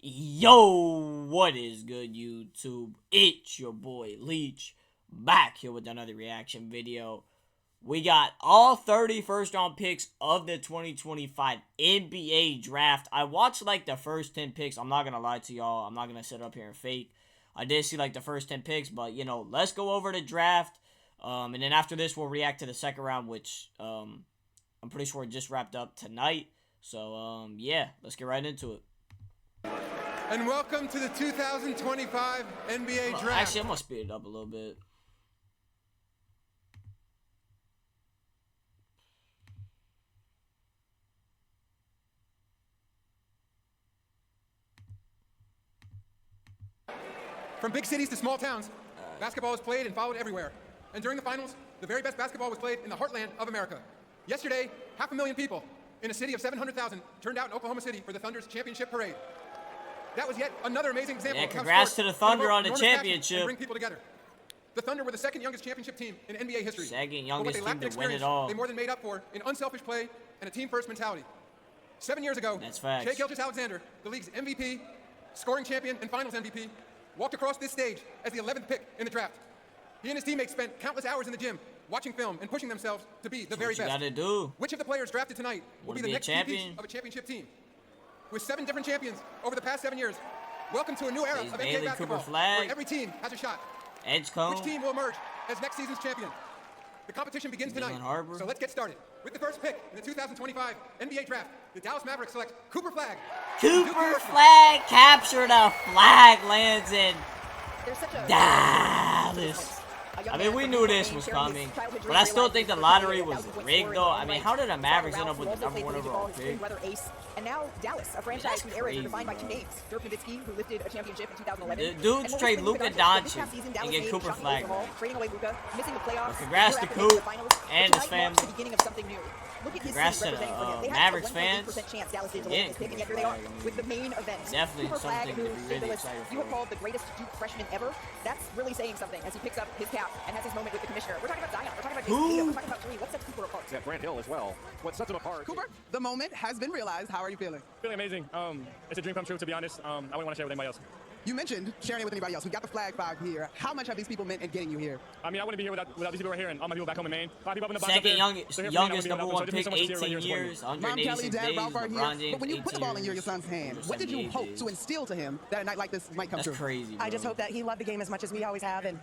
Yo, what is good, YouTube? It's your boy Leach, back here with another reaction video. We got all 30 first-round picks of the 2025 NBA draft. I watched like the first 10 picks. I'm not gonna lie to y'all. I'm not gonna sit up here and fake. I did see like the first 10 picks, but you know, let's go over the draft. And then after this, we'll react to the second round, which I'm pretty sure it just wrapped up tonight. So yeah, let's get right into it. And welcome to the 2025 NBA Draft. Actually, I'm going to speed it up a little bit. From big cities to small towns, basketball is played and followed everywhere. And during the finals, the very best basketball was played in the heartland of America. Yesterday, 500,000 people in a city of 700,000 turned out in Oklahoma City for the Thunder's championship parade. That was yet another amazing example of how congrats to the Thunder on the championship. Bring people together. The Thunder were the second youngest championship team in NBA history. Second youngest team to win it all. They more than made up for in unselfish play and a team-first mentality. 7 years ago, that's facts. Shai Gilgeous-Alexander, the league's MVP, scoring champion, and Finals MVP, walked across this stage as the 11th pick in the draft. He and his teammates spent countless hours in the gym, watching film and pushing themselves to be the very best. Gotta do. Which of the players drafted tonight will be the next piece of a championship team? With 7 different champions over the past 7 years, welcome to a new era of NBA basketball, where every team has a shot. Edge cone. Which team will emerge as next season's champion? The competition begins tonight, so let's get started. With the first pick in the 2025 NBA Draft, the Dallas Mavericks select Cooper Flagg. Cooper Flagg captured a flag, lands in Dallas. I mean, we knew this was coming, but I still think the lottery was rigged, though. I mean, how did the Mavericks end up with the #1 overall pick? And now Dallas, a franchise whose era is defined by 2 names. Dirk Nowitzki, who lifted a championship in 2011. Dudes trade Luka Doncic and get Cooper Flagg. Trading away Luka, missing the playoffs. Well, congrats to Coop and his family. The beginning of something new. Congrats to the Mavericks fans. Yeah, here they are with the main event. Definitely something to be really excited for. You were called the greatest Duke freshman ever. That's really saying something as he picks up his cap and has his moment with the commissioner. We're talking about Zion. We're talking about Jason. We're talking about Three. What sets Cooper apart? Yeah, Grant Hill as well. What sets him apart? Cooper, the moment has been realized. How are you feeling? Feeling amazing. It's a dream come true, to be honest. I wouldn't want to share it with anybody else. You mentioned sharing it with anybody else. We got the flag 5 here. How much have these people meant in getting you here? I mean, I wouldn't be here without these people right here and all my people back home in Maine. 5 people up in the box. Second youngest #1 pick, 18 years, Mom, Kelly, Dad, Ralph are here. But when you put the ball in your son's hand, what did you hope to instill to him that a night like this might come true? That's crazy, I just hope that he loved the game as much as we always have, and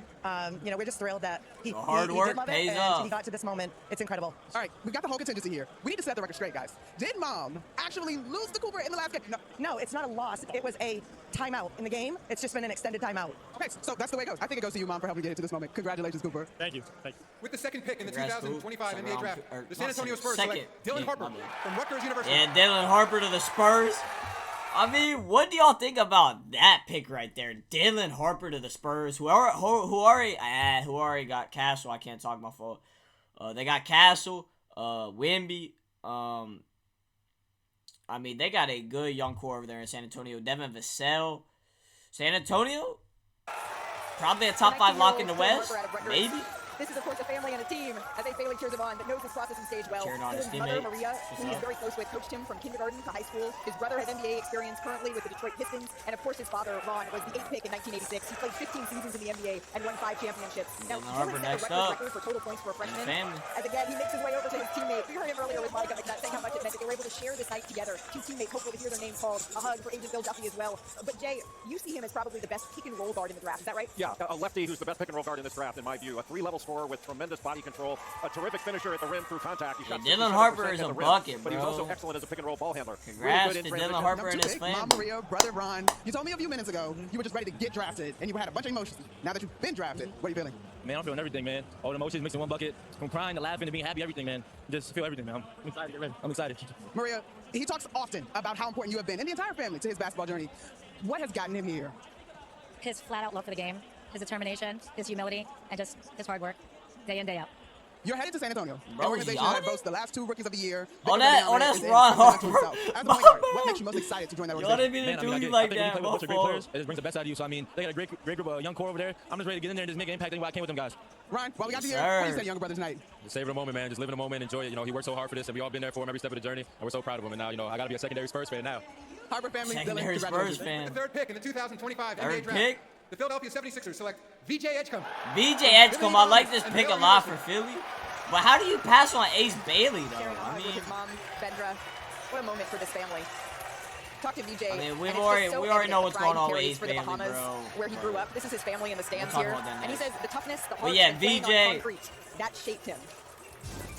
you know, we're just thrilled that he hard work did love pays it, off. and he got to this moment. It's incredible. All right, we've got the whole contingency here. We need to set the record straight, guys. Did Mom actually lose to Cooper in the last game? No, it's not a loss. It was a timeout in the game. It's just been an extended timeout. Okay, so that's the way it goes. I think it goes to you, Mom, for helping get into this moment. Congratulations, Cooper. Thank you. Thank you. With the second pick in the 2025 NBA Draft, the San Antonio Spurs select Dylan Harper from Rutgers University. Yeah, Dylan Harper to the Spurs. I mean, what do y'all think about that pick right there? Dylan Harper to the Spurs, who already got Castle. I can't talk my fault. They got Castle, Wemby. I mean, they got a good young core over there in San Antonio. Devin Vassell. San Antonio? Probably a top 5 lock in the West. Maybe. This is, of course, a family and a team, as they family cheers him on, that knows his processing stage well. His mother, Maria, who he's very close with, coached him from kindergarten to high school. His brother has NBA experience currently with the Detroit Pistons. And, of course, his father, Ron, was the 8th pick in 1986. He played 15 seasons in the NBA and won 5 championships. Now, Harper next up. For total points for a freshman. Family. As, again, he makes his way over to his teammate. We heard him earlier with Monica saying how much it meant that they were able to share this night together. 2 teammates, hopefully to hear their name called. A hug for Agent Bill Duffy as well. But, Jay, you see him as probably the best pick-and-roll guard in the draft. Is that right? Yeah, a lefty who's the best pick-and-roll guard in this draft, in my view. A 3-level scorer with tremendous body control, a terrific finisher at the rim through contact. He shot Dylan Harper is a bucket, bro. But he's also excellent as a pick-and-roll ball handler. Congrats to Dylan Harper and his family. Mom Maria, brother Ron, you told me a few minutes ago you were just ready to get drafted, and you had a bunch of emotions. Now that you've been drafted, what are you feeling? Man, I'm feeling everything, man. All the emotions mixed in one bucket. From crying to laughing to being happy, everything, man. Just feel everything, man. I'm excited to get ready. I'm excited. Maria, he talks often about how important you have been, and the entire family, to his basketball journey. What has gotten him here? His flat-out love for the game, his determination, his humility, and just his hard work, day in, day out. You're headed to San Antonio, Bro, an organization that boasts the last 2 rookies of the year. That's Ron Harper. As a point guard, what makes you most excited to join that organization? You want to do like that, it just brings the best out of you. So, I mean, they got a great group of young core over there. I'm just ready to get in there and just make an impact anywhere I can with them guys. Ryan, while we got you here, what do you say to younger brother tonight? Just savor the moment, man. Just live in the moment, enjoy it. You know, he worked so hard for this, and we all been there for him every step of the journey, and we're so proud of him. And now, you know, I got to be a secondary Spurs fan now. Harbor family. Secondary Spurs fan. The third pick in the 2025 NBA Third draft. pick? The Philadelphia 76ers select VJ Edgecombe. VJ Edgecombe, I like this pick a lot for Philly. But how do you pass on Ace Bailey, though? Sharing I with mean, his mom, Vendra. What a moment for this family. Talk to VJ. I mean, we and it's already just so know evident what's the going pride on he with carries Ace for the Bailey, Bahamas, bro. where he grew up. This is his family in the stands talk here. about that And he next. says the toughness, the But heart, yeah, and playing VJ on concrete, that shaped him.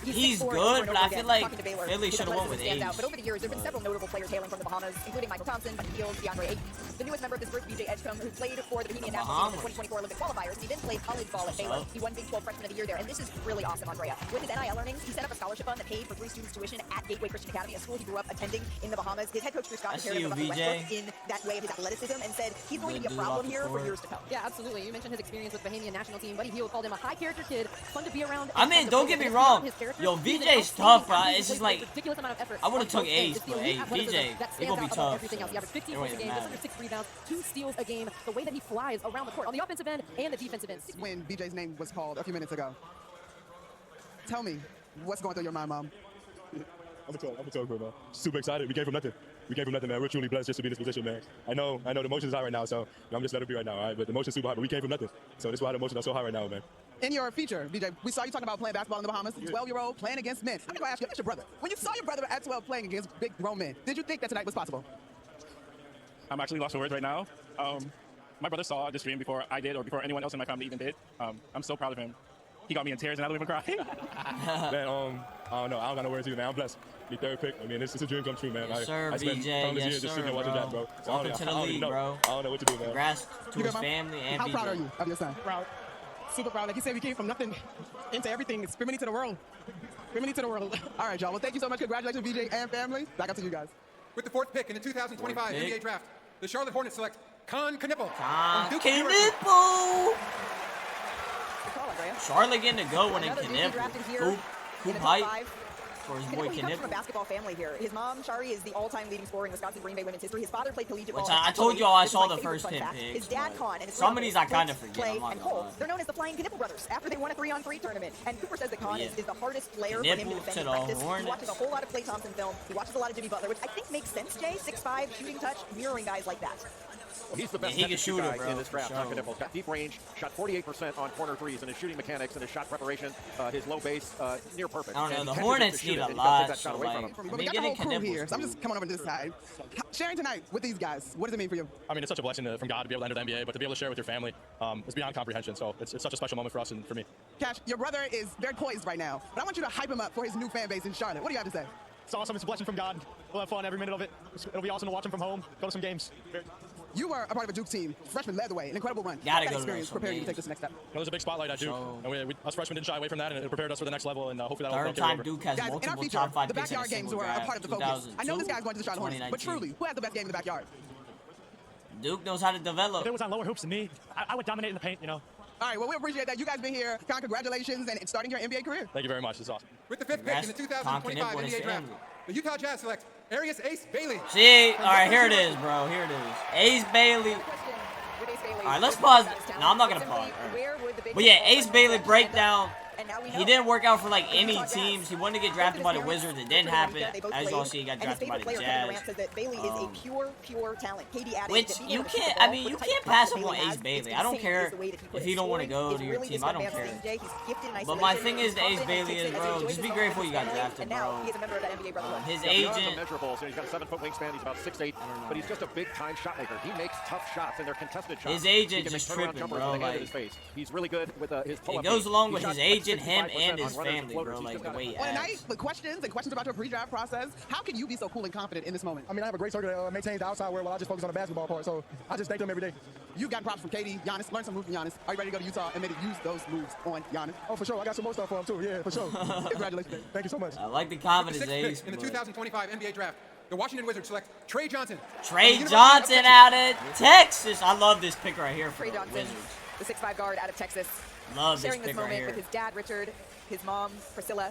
He's 6'4" good, over and but over I again, feel like talking to Baylor. Philly His should have went with athleticism stands out, Ace. But over the years, there have been several notable players hailing from the Bahamas, including Michael Thompson, Bucky Fields, DeAndre Ayton. The newest member of this group, VJ Edgecombe, who played for the Bohemian national team in the 2024 Olympic qualifiers. He then played college ball at Baylor. He won Big 12 Freshman of the Year there, and this is really awesome, Andrea. With his NIL earnings, he set up a scholarship fund that paid for 3 students' tuition at Gateway Christian Academy, a school he grew up attending in the Bahamas. His head coach, Drew Scott, compared him to Russell Westbrook in that way of his athleticism and said he's going to be a problem here for years to come. Yeah, absolutely. You mentioned his experience with the Bohemian national team. Buddy Hield called him a high-character kid, fun to be around. I mean, don't get me wrong. Yo, VJ's tough, bro. It's just like, ridiculous amount of effort. I would've took Ace, but hey, VJ, he gonna be tough. Everything else. He averaged 15 It points a don't game, even just under 6 rebounds, 2 steals a game. The way that he flies around the court on the offensive end and the defensive end. When BJ's name was called a few minutes ago, tell me what's going through your mind, Mom. I'm a talk, bro. Super excited. We came from nothing. Man. We're truly blessed just to be in this position, man. I know the emotions are high right now, so I'm just letting it be right now, all right? But the emotions super high, but we came from nothing. So that's why the emotions are so high right now, man. In your feature, BJ, we saw you talking about playing basketball in the Bahamas, 12-year-old playing against men. I'm going to ask you, about your brother. When you saw your brother at 12 playing against big grown men, did you think that tonight was possible? I'm actually lost for words right now. My brother saw this dream before I did or before anyone else in my family even did. I'm so proud of him. He got me in tears and I don't even cry. Man, I don't know. I don't got no words either, man. I'm blessed. The third pick. I mean, it's a dream come true, man. Yes, sir, I spent BJ. countless years Yes, just sir, sitting there watching bro. that, bro. So Welcome to the league, bro. I don't know what to do, man. Congrats to his family and How BJ. proud are you of your son? Proud. Super proud. Like you said, we came from nothing into everything. It's screaming to the world. Screaming to the world. All right, y'all. Well, thank you so much. Congratulations, BJ and family. Back up to you guys. With the 4th pick in the 2025 NBA draft, the Charlotte Hornets select Con Knipple. Knipple! Charlotte getting to go when in Another Disney drafted here Knipple. in Hoop the height. top 5. For his boy He comes from a Knipple. basketball family here. His mom, Shari, is the all-time leading scorer in Wisconsin Green Bay women's history. His father played collegiate ball. Which I at told Philly. y'all I This is saw my the favorite first fun 10 fact. picks, His dad, but Con, and his some of these I kind of brothers, forget, I'm Clay not and gonna Cole. lie. They're known as the Flying Knipple Brothers after they won a 3-on-3 tournament. And Cooper says that Con Yeah. is the hardest player for him to Knipple defend to in the practice. He Hornets. watches a whole lot of Klay Thompson film. He watches a lot of Jimmy Butler, which I think makes sense, Jay. 6'5", shooting touch, mirroring guys like that. Well, he's the best he can shoot it, guy bro, in this draft. for sure. Knipple got deep range, shot 48% on corner threes, and his shooting mechanics and his shot preparation, his low base, near perfect. I don't know. And The he catches it Hornets to shoot need it, a and he doesn't take lot. that shot So away from like, him. I But mean, we got the whole getting crew Knipple's here, so I'm cool. just coming over to this side. Sharing tonight with these guys, what does it mean for you? I mean, it's such a blessing from God to be able to enter the NBA, but to be able to share with your family, it's beyond comprehension. So it's such a special moment for us and for me. Cash, your brother is very poised right now, but I want you to hype him up for his new fan base in Charlotte. What do you have to say? It's awesome. It's a blessing from God. We'll have fun every minute of it. It'll be awesome to watch him from home. Go to some games. You were a part of a Duke team. Freshman led the way. An incredible run. Gotta That go to experience some prepared you to games. take this next step. It was a big spotlight at Duke, So- and us freshmen didn't shy away from that, and it prepared us for the next level, and hopefully that'll Third carry time over. Duke has Guys, in our multiple feature, top 5 the picks in a backyard games single were a draft. part of the focus. I know this guy's going to the Charlotte Hornets, but 2019. truly, who has the best game in the backyard? Duke knows how to develop. If it was on lower hoops than me, I would dominate in the paint, you know. All right, well, we appreciate that. You guys been here. Con, congratulations and starting your NBA career. Thank you very much. It's awesome. With the 5th pick in the Congrats, 2025 Con Knipple and his NBA draft, family. the Utah Jazz select Arius Ace Bailey. See? Alright, here it is, bro. Here it is. Ace Bailey. All right, let's pause. No, I'm not gonna pause. But yeah, Ace Bailey breakdown. He didn't work out for like any teams. He wanted to get drafted by the Wizards. It didn't happen. As y'all see, he got drafted by the Jazz. Which you can't. I mean, you can't pass up on Ace Bailey. I don't care if he don't want to go to your team. I don't care. But my thing is, the Ace Bailey is, bro, just be grateful you got drafted, bro. His agent. Measurables, and he's got a 7-foot wingspan. He's about 6'8", but he's just a big-time shot maker. He makes tough shots, and they're contested shots. His agent He can just make turnaround tripping, jumpers bro, with the hand like- in his face. He's really good with his pull-up It goes game. along He with shot his like agent, him, 65% and his on runners and family, bro. floaters. He's Like just the got way he On a acts. night with questions about your pre-draft process, how can you be so cool and confident in this moment? I mean, I have a great circle that maintains the outside world while I just focus on the basketball part. So I just thank them every day. You've gotten props from KD, Giannis, learn some moves from Giannis. Are you ready to go to Utah and maybe use those moves on Giannis? Oh, for sure. I got some more stuff for him, too. Yeah, for sure. Congratulations. Thank you so much. I like the With confidence, the 6th Ace. pick in the but- 2025 NBA draft, the Washington Wizards select Trey Johnson. Trey From the University of Johnson Texas. out of Texas. I love this pick right here for Trey the Johnson, Wizards. the 6'5" guard out of Texas, Love this sharing this pick right moment here. with his dad, Richard, his mom, Priscilla,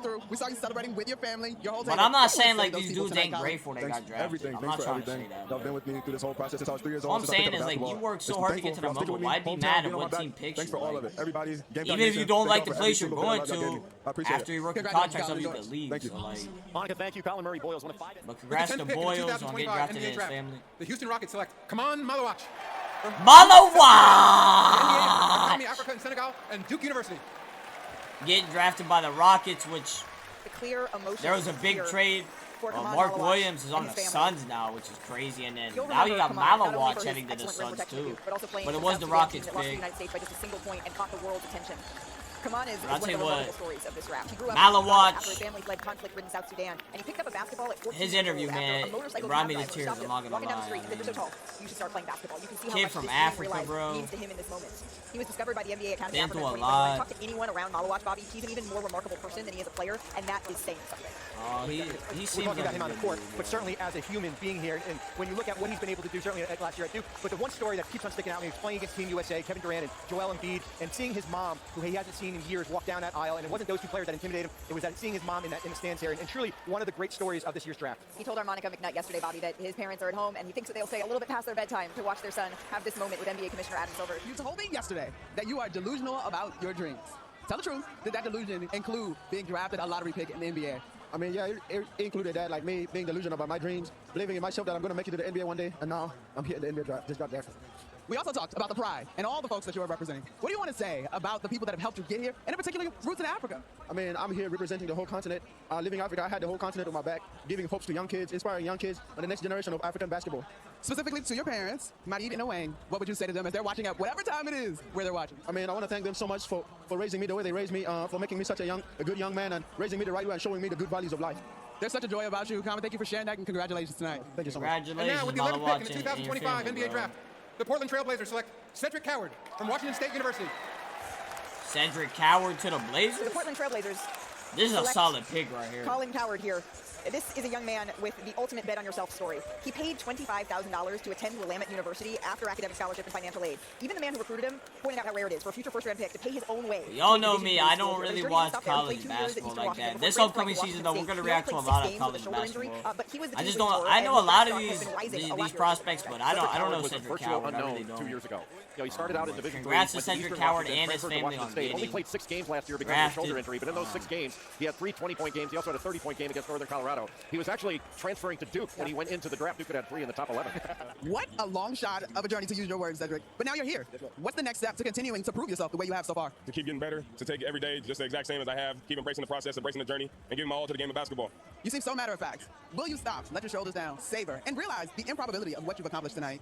through and through. We saw you celebrating with your family, your whole But team. I'm not What do you saying say like to those these people dudes tonight, ain't Colin? grateful they Thanks got drafted. everything. I'm Thanks not for trying to everything. say that. Y'all been with me through this whole process since I was 3 years All old. I'm since I saying picked is up like you basketball. work so Just hard to get to thankful the for y'all sticking moment. with me. Why be Hometown, mad you at know what my team back. picks Thanks you? for all Like, of it. Everybody, Game even if you don't like the place you're single going bit of love y'all gave to, me. I appreciate after it. your rookie Congratulations, contract's up, you Colin. can leave. Thank you. So like, Monica, thank you. Colin Murray Boyles, one of 5. but With the congrats 10th to pick in the Boyles on getting 2025 drafted in NBA his draft, family. the Houston Rockets select Kaman Malawach. Malawach! Academy, Africa, and Senegal, and Duke University. getting drafted by the Rockets, which The clear emotion there was a big here trade. for Kaman Mark Malawach Williams is and on the his family. Suns now, which is crazy. And then You'll now you remember got Kaman not only Malawach for his heading to the excellent rim Suns protection too. review, but also playing But it for was the the South Sudan Rockets team that lost to the pick. United States by just a single point and caught the world's attention. Kaman is I'll one of tell the you what, remarkable stories of this draft. He grew up Malawach, after his family fled conflict-ridden South Sudan, and he picked up a basketball at 14 his years interview, old man, after a motorcycle it brought cab me to driver tears, stopped I'm him. not gonna Walking down the lie, street, he said, "You're so man. tall. You should start playing basketball." You can see how Kid much from this game Africa, realized bro. means to him in this moment. He was discovered by the NBA Academy Been after through a 2020. lot. When I talk to anyone around Malawach, Bobby, he's an even more remarkable person than he is a player, and that is saying something. Oh, he We're seems talking like about him a on the good court, dude, but bro. certainly as a human being here, and when you look at what he's been able to do, certainly last year at Duke, but the one story that keeps on sticking out when he was playing against Team USA, Kevin Durant and Joel Embiid, and seeing his mom, who he hasn't seen in years, walk down that aisle, and it wasn't those two players that intimidated him, it was that seeing his mom in the stands here, and truly one of the great stories of this year's draft. He told our Monica McNutt yesterday, Bobby, that his parents are at home, and he thinks that they'll stay a little bit past their bedtime to watch their son have this moment with NBA Commissioner Adam Silver. You told me yesterday that you are delusional about your dreams. Tell the truth. Did that delusion include being drafted a lottery pick in the NBA? I mean, yeah, it included that, like me being delusional about my dreams, believing in myself that I'm going to make it to the NBA one day, and now I'm here in the NBA draft. Just got drafted. We also talked about the pride and all the folks that you are representing. What do you want to say about the people that have helped you get here, and in particular, roots in Africa? I mean, I'm here representing the whole continent. Living in Africa, I had the whole continent on my back, giving hopes to young kids, inspiring young kids on the next generation of African basketball. Specifically to your parents, Marid and Owain, what would you say to them as they're watching at whatever time it is where they're watching? I mean, I want to thank them so much for raising me the way they raised me, for making me such a good young man, and raising me the right way and showing me the good values of life. There's such a joy about you. Kaman, thank you for sharing that, and congratulations tonight. Thank you so much. Congratulations, And now with the 11th pick in the Malawach and your 2025 family, NBA bro. draft, the Portland Trail Blazers select Cedric Coward from Washington State University. Cedric Coward to the Blazers? The Portland Trailblazers. This is a select solid pick right here. Colin Coward here. This is a young man with the ultimate bet on yourself story. He paid $25,000 to attend Willamette University after academic scholarship and financial aid. Even the man who recruited him pointed out how rare it is for a future first-round pick to pay his own way. Y'all know me, I don't really watch college basketball like that. This upcoming season, though, we're going to react to a lot of college basketball. I just don't, I know a lot of these prospects, but I don't know Cedric Coward. I really don't. 2 years ago. You know, he started out in Division III. Congrats to Cedric Coward and his family on Only getting played 6 games last year because of a shoulder injury, but in those 6 games, he had 3 20-point games. He also had a 30-point game against Northern Colorado. He was actually transferring to Duke when he went into the draft. Duke had 3 in the top 11. What a long shot of a journey, to use your words, Cedric. But now you're here. What's the next step to continuing to prove yourself the way you have so far? To keep getting better, to take every day just the exact same as I have, keep embracing the process, embracing the journey, and giving my all to the game of basketball. You seem so matter of fact. Will you stop, let your shoulders down, savor, and realize the improbability of what you've accomplished tonight?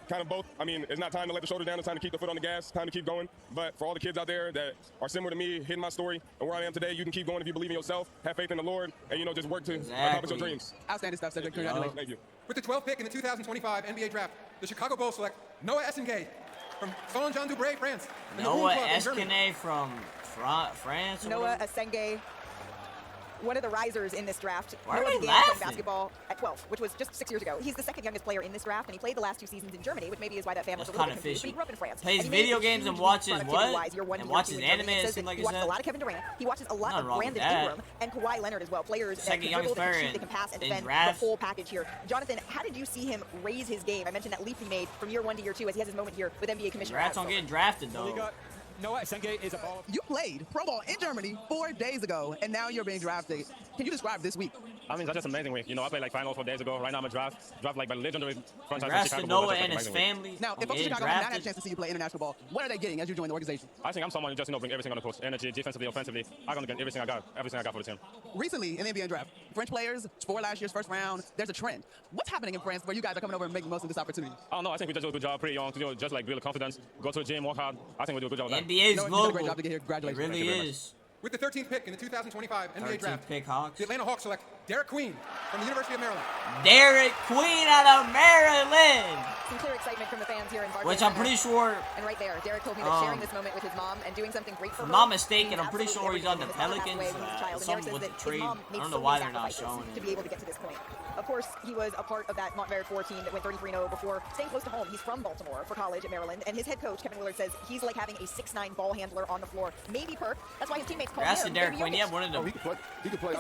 Kind of both. I mean, it's not time to let the shoulder down. It's time to keep the foot on the gas. Time to keep going. But for all the kids out there that are similar to me, hitting my story and where I am today, you can keep going if you believe in yourself, have faith in the Lord, and, you know, just work to accomplish your dreams. Outstanding stuff, Cedric. Congratulations. Thank you. With the 12th pick in the 2025 NBA draft, the Chicago Bulls select Noah Essengay from Saint-Jean-du-Bray, France. and the Rouen Noah Club in Germany. Eskenazi from France? or Noah whatever? Essengay, one of the risers in this draft. Why are Noah they began playing laughing? basketball at 12, which was just 6 years ago. He's the second youngest player in this draft, and he played the last 2 seasons in Germany, which maybe is why that fan was a That's little kinda bit confused. But fishy. he grew up in France. Plays And he made video a games huge and leap watches productivity-wise what? year 1 And to year watches 2 in Germany. anime, It it says seems that like he it watches said. a lot of Kevin Durant. He watches a lot Nothing of wrong with Brandon that. Ingram and Kawhi Leonard as well. Players that Second can youngest dribble, that can player shoot, they can pass and in defend the drafts. whole package here. Jonathan, how did you see him raise his game? I mentioned that leap he made from year 1 to year 2 as he has his moment here with NBA Commissioner Congrats Adam on Silver. getting drafted, though. Noah Essengay is a ball. You played pro ball in Germany 4 days ago, and now you're being drafted. Can you describe this week? I mean, that's just an amazing week. You know, I played like finals 4 days ago. Right now I'm a draft like by legendary franchise from Congrats Chicago to Bulls. Noah That's and an his amazing week. family. Now, on if folks in getting Chicago have not had a drafted. chance to see you play international ball, what are they getting as you join the organization? I think I'm someone who just, you know, bring everything on the court. Energy, defensively, offensively. I'm going to get everything I got for the team. Recently, in the NBA draft, French players for last year's first round, there's a trend. What's happening in France where you guys are coming over and making the most of this opportunity? I don't know. I think we just do a good job pretty young to do just like build confidence, go to the gym, work hard. I think we do a good job of that. NBA's Noah, you did a global. great job to get here. It Congratulations. really Thank you very is. With the 13th pick in the 2025 NBA 13th draft, pick Hawks. the Atlanta Hawks select Derek Queen from the University of Maryland. Derek Queen out of Maryland. Some clear excitement from the fans here in Barclays Which I'm Center. pretty sure, And right there, Derek told me that sharing this moment with his mom and doing something great for if her. I'm not mistaken, means I'm pretty absolutely sure he's on the everything. His mother passed Pelicans. away when he was a child, and Derek Something says with the that his trade. mom I made don't so know why many they're not sacrifices showing to it. be able to get to this point. Of course, he was a part of that Montverde 4 team that went 33-0 before staying close to home. He's from Baltimore for college at Maryland, and his head coach, Kevin Willard, says he's like having a 6'9" ball handler on the floor. Maybe Perk. That's why his teammates call Congrats him to Derek Baby Queen. Jokic. Yeah, one of Oh, the he can play.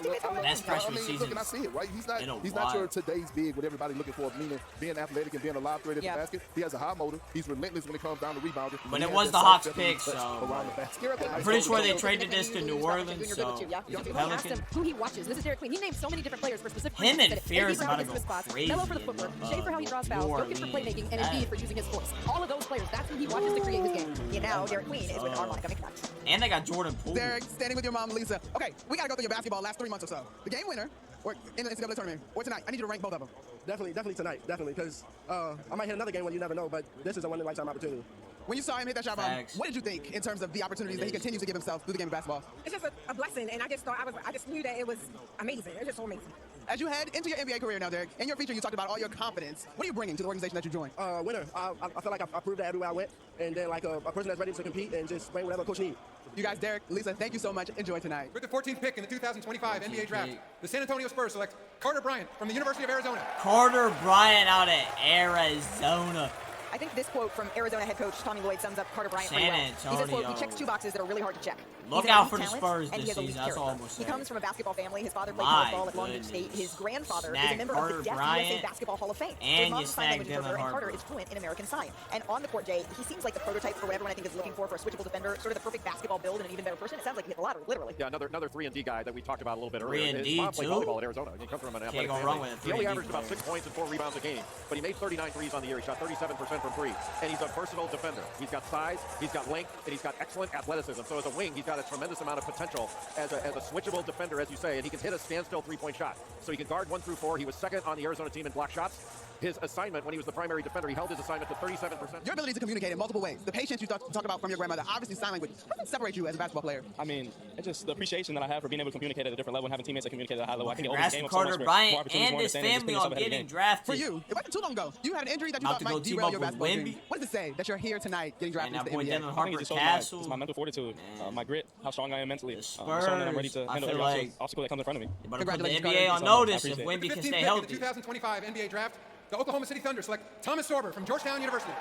best freshman I mean, seasons. Look, and I see it, right? He's in a not your while. today's big, what everybody's looking for, meaning being athletic and being a live threat at the basket. He has a high motor. He's relentless when it comes down to rebounding. But He it has was that the Hawks soft-stepping pick, touch so around the basket. I'm pretty sure they traded this to New Orleans, so he's a He asked Pelican. him who he watches. This is Derek Queen. He named so many different players for specific Him reasons. and He said Fear is A.D. Brown about to gets go his spots, crazy Melo for the in, footwork, Shea for how he draws New fouls, Jokic for Orleans. playmaking, and Embiid for using his voice. All of those players, that's who he watches to create his game. You know, Derek Queen is with Harmonica McNutt. And they got Jordan Poole. Derek, standing with your mom, Lisa. Okay, we gotta go through your basketball last 3 months or so. The game winner, or in the NCAA tournament, or tonight. I need you to rank both of them. Definitely tonight, definitely, because I might hit another game when you never know, but this is a one-in-a-lifetime opportunity. When you saw him hit that shot bomb, Facts. what did you think in terms of the opportunities that he continues to give himself through the game of basketball? It's just a blessing, and I just thought I just knew that it was amazing. It was just so amazing. As you head into your NBA career now, Derek, in your feature you talked about all your confidence. What are you bringing to the organization that you joined? Winner. I feel like I proved that everywhere I went, and then like a person that's ready to compete and just bring whatever coach needs. You guys, Derek, Lisa, thank you so much. Enjoy tonight. With the 14th pick in the 2025 NBA Draft, the San Antonio Spurs select Carter Bryant from the University of Arizona. Carter Bryant out of Arizona. I think this quote from Arizona head coach Tommy Lloyd sums up Carter Bryant pretty San well. He says, quote, he Antonio. checks two boxes that are really hard to check. Look He's an out elite for the talent, Spurs and he this has elite season. That's all I'm character. gonna He say. comes from a basketball family. His father played My college ball at Long Beach goodness. State. His grandfather is Snag a member Carter of the Deaf Bryant, USA Basketball Hall of Fame. and His you mom's a sign snagged language interpreter, Dylan and Carter Harper. is fluent in American Sign. And on the court, Jay, he seems like the prototype for what everyone I think is looking for a switchable defender, sort of the perfect basketball build and an even better person. It sounds like he hit the lottery, literally. Yeah, another 3-and-D guy that we talked about a little bit earlier. 3-and-D His mom played too? volleyball at Arizona. He comes from an athletic go family. wrong with a He only 3-and-D averaged about player. 6 points and 4 rebounds a game, but he made 39 threes on the year. He shot 37% from three, and he's a versatile defender. He's got size, he's got length, and he's got excellent athleticism. So as a wing, he's got a tremendous amount of potential as a switchable defender, as you say, and he can hit a standstill three-point shot. So he can guard 1 through 4. He was second on the Arizona team in block shots. His assignment when he was the primary defender, he held his assignment to 37%. Your ability to communicate in multiple ways. The patience you talk about from your grandmother, obviously sign language. What can separate you as a basketball player? I mean, it's just the appreciation that I have for being able to communicate at a different level and having teammates that communicate at a high level. I think it opens Congrats the to game up so much Carter for more Bryant opportunities, and more his understanding, just family putting on yourself ahead of the getting game. drafted. For you, it wasn't too long ago. You had an injury that you About thought to go might team derail up your with basketball Wemby. dream. What does it say that you're here tonight getting drafted And into that boy the Dylan NBA? I think Harper it just shows Castle. my mental fortitude, my grit, how strong I am mentally, The showing that I'm ready to Spurs, I handle feel every like obstacle that comes in front of me. They better put the Congratulations, NBA Carter. on Thank you so much. I notice if appreciate it. Wemby The can 15th stay pick in the healthy. 2025 NBA Draft, the Oklahoma City Thunder select Thomas Sorber from Georgetown University.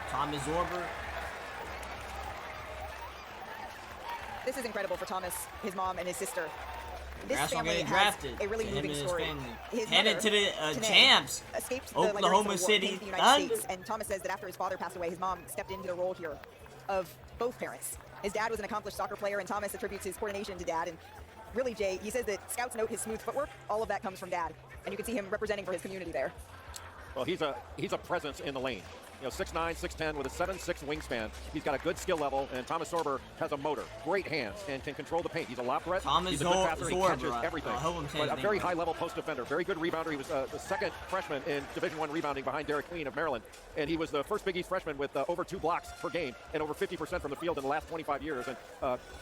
Thomas Zorber. This is incredible for Thomas, his mom, and his sister. This Congrats on family getting has drafted. a really to him moving and his story. family. His Headed mother, to the Tanae, champs. escaped the Oklahoma Liberian Civil War, City came to the United Thunder. States, and Thomas says that after his father passed away, his mom stepped into the role here of both parents. His dad was an accomplished soccer player, and Thomas attributes his coordination to dad. And really, Jay, he says that scouts note his smooth footwork. All of that comes from dad, and you can see him representing for his community there. Well, he's a presence in the lane. You know, 6'9", 6'10", with a 7'6" wingspan. He's got a good skill level, and Thomas Sorber has a motor, great hands, and can control the paint. He's a lob threat. Thomas He's a good passer. He catches Zorber. everything. I hope I'm saying But a his very name right. high-level post defender, very good rebounder. He was the second freshman in Division I rebounding behind Derek Queen of Maryland, and he was the first Big East freshman with over 2 blocks per game and over 50% from the field in the last 25 years. And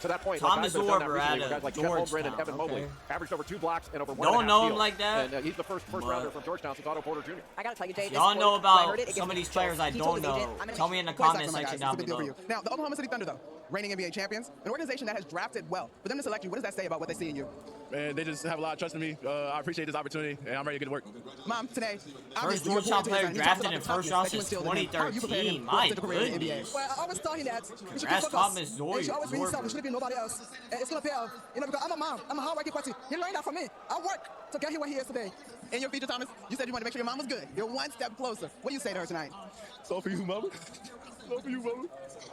to that point, Thomas guys that have done that Zorber recently out were guys of like Chet Holmgren and Georgetown, Evan Mobley, okay. averaged over 2 blocks and over 1.5 Don't know him steals. like that, And he's the first rounder from Georgetown since Otto Porter Jr. I gotta tell you, Jay, this Y'all quote, know when I about heard it, it some gives of me these players chills. I He told don't his agent, know. "I'm gonna Tell make me in the 20 comment seconds, my section guys. down It's a big deal for below. you. Now, the Oklahoma City Thunder, though, reigning NBA champions, an organization that has drafted well. For them to select you, what does that say about what they see in you? Man, they just have a lot of trust in me. I appreciate this opportunity, and I'm ready to get to work. Mom, today, First Georgetown player drafted in first round since 2013. My goodness. Well, I always tell him that you should keep Congrats, focused. Thomas And you should always be yourself. You Zorber. shouldn't be nobody else. And it's gonna pay off. You know, because I'm a mom. I'm a hard-working person. He learned that from me. I work to get here where he is today. In your feature, Thomas, you said you wanted to make sure your mom was good. You're one step closer. What do you say to her tonight? So for you, mama. So for you, mama.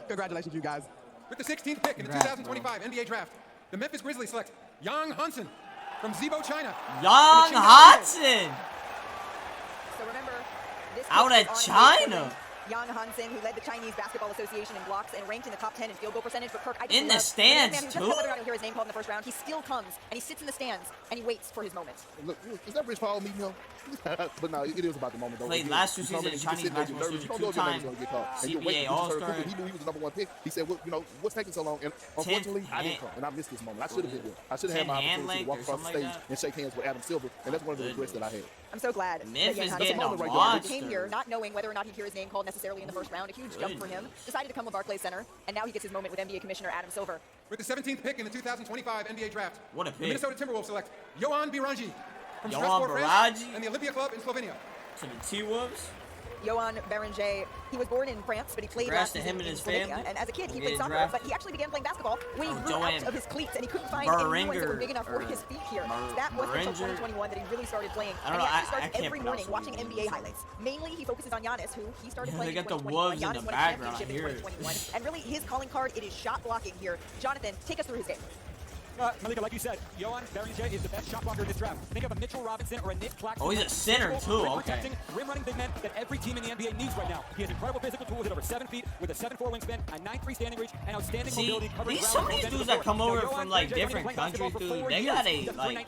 Congratulations, you guys. With the 16th pick in the 2025 NBA Draft, the Memphis Grizzlies select Yang Hansen from Zibo, China. Young Hudson. So remember, this Out pick of is on China. his Yang Hansen, who led the Chinese Basketball Association in blocks and ranked in the top 10 in field goal percentage for Kirk. I just In the love- stands, man who doesn't too. know whether or not he'll hear his name called in the first round. He still comes and he sits in the stands and he waits for his moment. Look, is that Rich Paul meeting him? But no, it is about the moment, though. Played Again, last 2 you come in seasons and you in just sit there, you're Chinese nervous, you don't basketball, know if your name's 2-time gonna get called. And you're CBA waiting, you just heard All-Star. Cooper, he knew he was the number 1 pick. He said, well, you know, what's taking so long? And unfortunately, I didn't come, and I missed this moment. I should have been there. I should have had my hand opportunity to length walk or across the something stage like and shake hands with Adam Silver, and that's one of the regrets that I had. I'm so glad that Memphis Yang getting Hansen a who monster. came here not knowing whether or not he'd hear his name called necessarily in the first round. A huge jump for him. Decided to come to Barclays Center, and now he gets his moment with NBA Commissioner Adam Silver. With the 17th pick in the 2025 NBA Draft, What a the pick. Minnesota Timberwolves select Johan Birangi from Johan Strasbourg, France, Birangi? and the Olympia Club in Slovenia. To the T-Wolves. Johan Berenger. He was born in France, but he played Congrats last to season him and in his Slovenia. family. And as a kid, he He played did soccer, draft. but he actually began playing basketball when he grew Johan out of his cleats, and he couldn't find any new ones that were big enough for his feet here. That wasn't until 2021 that he really started playing. I don't And know, he actually I starts can't every pronounce morning watching the NBA highlights. Mainly, he focuses on Giannis, who he started Yeah, playing they in got the 2021. wolves in Giannis the won a background championship in here. 2021. And really, his calling card, it is shot blocking here. Jonathan, take us through his game. Malika, like you said, Johan Berenger is the best shot blocker in this draft. Think of a Mitchell Robinson or a Nick Claxton. Oh, he's a center too. Okay. Rim running big men that every team in the NBA needs right now. He has incredible physical tools at over 7 feet with a 7'4" wingspan, a 9'3" standing reach, and outstanding mobility. These some of these dudes that come over from like different countries, dude, they got a like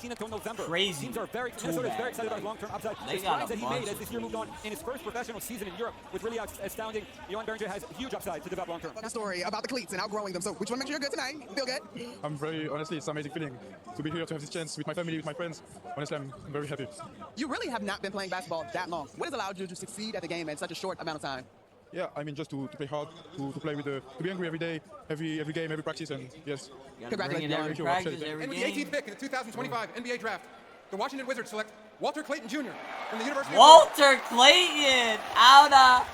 crazy Teams are very tool very excited bag. about his long-term upside. They The got strides a that he bunch made as of this year moved on in his first professional season in Europe was really astounding. Johan Berenger has huge upside to develop long-term. A story about the cleats and outgrowing them. So, which one makes you feel good tonight? Feel good? I'm very, honestly, it's an amazing feeling to be here, to have this chance with my family, with my friends. Honestly, I'm very happy. You really have not been playing basketball that long. What has allowed you to succeed at the game in such a short amount of time? Yeah, I mean, just to play hard, to play with to be angry every day, every game, every practice, and yes. Congratulations. Thank you. And with the 18th pick in the 2025 NBA Draft, the Washington Wizards select Walter Clayton Jr. from the University of Walter Clayton out of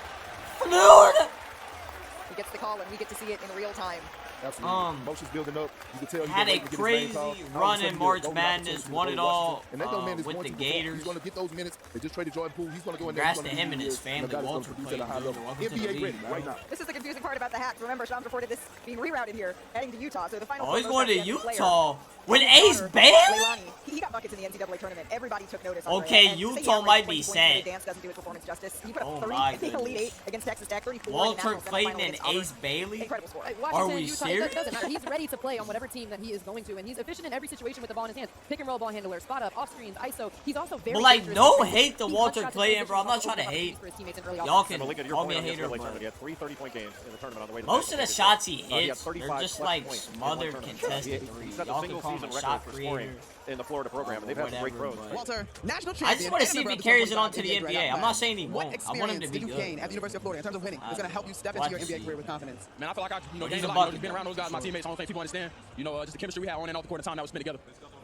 Florida. He gets the call, and we get to see it in real time. Absolutely. Motion's building up. You can tell he's Had been a waiting to get his crazy name called. All run of a in sudden, March golden Madness, opportunity won to it go to all Washington. And that young man is with going the to perform. Gators. He's going to get those minutes. They just traded Jordan Poole. He's going to go in there. Congrats He's to gonna him do and his years. family. You know, guys Walter gonna produce at a high Clayton, level. welcome to the NBA league, ready bro. right now. This is the confusing part about the hat. Remember, Shams reported this being rerouted here, heading to Utah. So the final. Oh, he's four going to most outstanding Utah player, with his Ace daughter, Bailey? Leilani. He got buckets in the NCAA tournament. Everybody took notice. Okay, And to say he Utah averaged might 20 be points sad. in the dance doesn't do his performance justice. He put up Oh 30 my in the Elite goodness. Eight against Texas Tech. 34 in the Walter national Clayton semifinal and against Auburn. Ace Bailey? Incredible score. Are we Utah, serious? it doesn't matter. He's ready to play on whatever team that he is going to, and he's efficient in every situation with the ball in his hands. Pick and roll ball handler, spot up, off screens, ISO. He's also very But like, dangerous no defensively. hate to He Walter cuts shots in Clayton, bro. I'm not transition, trying to hate. for his teammates in early Y'all offense. can Malika, to your call me point a on the hater, NCAA tournament, but he had 3 30-point games in the tournament on the way to most of the shots he he had hits, they're 35 just plus like points in smothered one tournament. contested He threes. set the Y'all can single call him season a record shot for scoring creator. in the Florida program, and they've had some great Whatever, pros. but- Walter, national champion. I just want to and see if member he of the carries it 2025 on to the NBA draft NBA. I'm class. not saying he What won't. I want him to experience be did you good. gain at the University of Florida in terms of winning? It's going to help you step into your NBA career with confidence. Man, I feel like I He's gained a a lot. bucket. Being around those guys, my teammates, I don't think people understand. Just the chemistry we had on and off the court, the time that we spent together.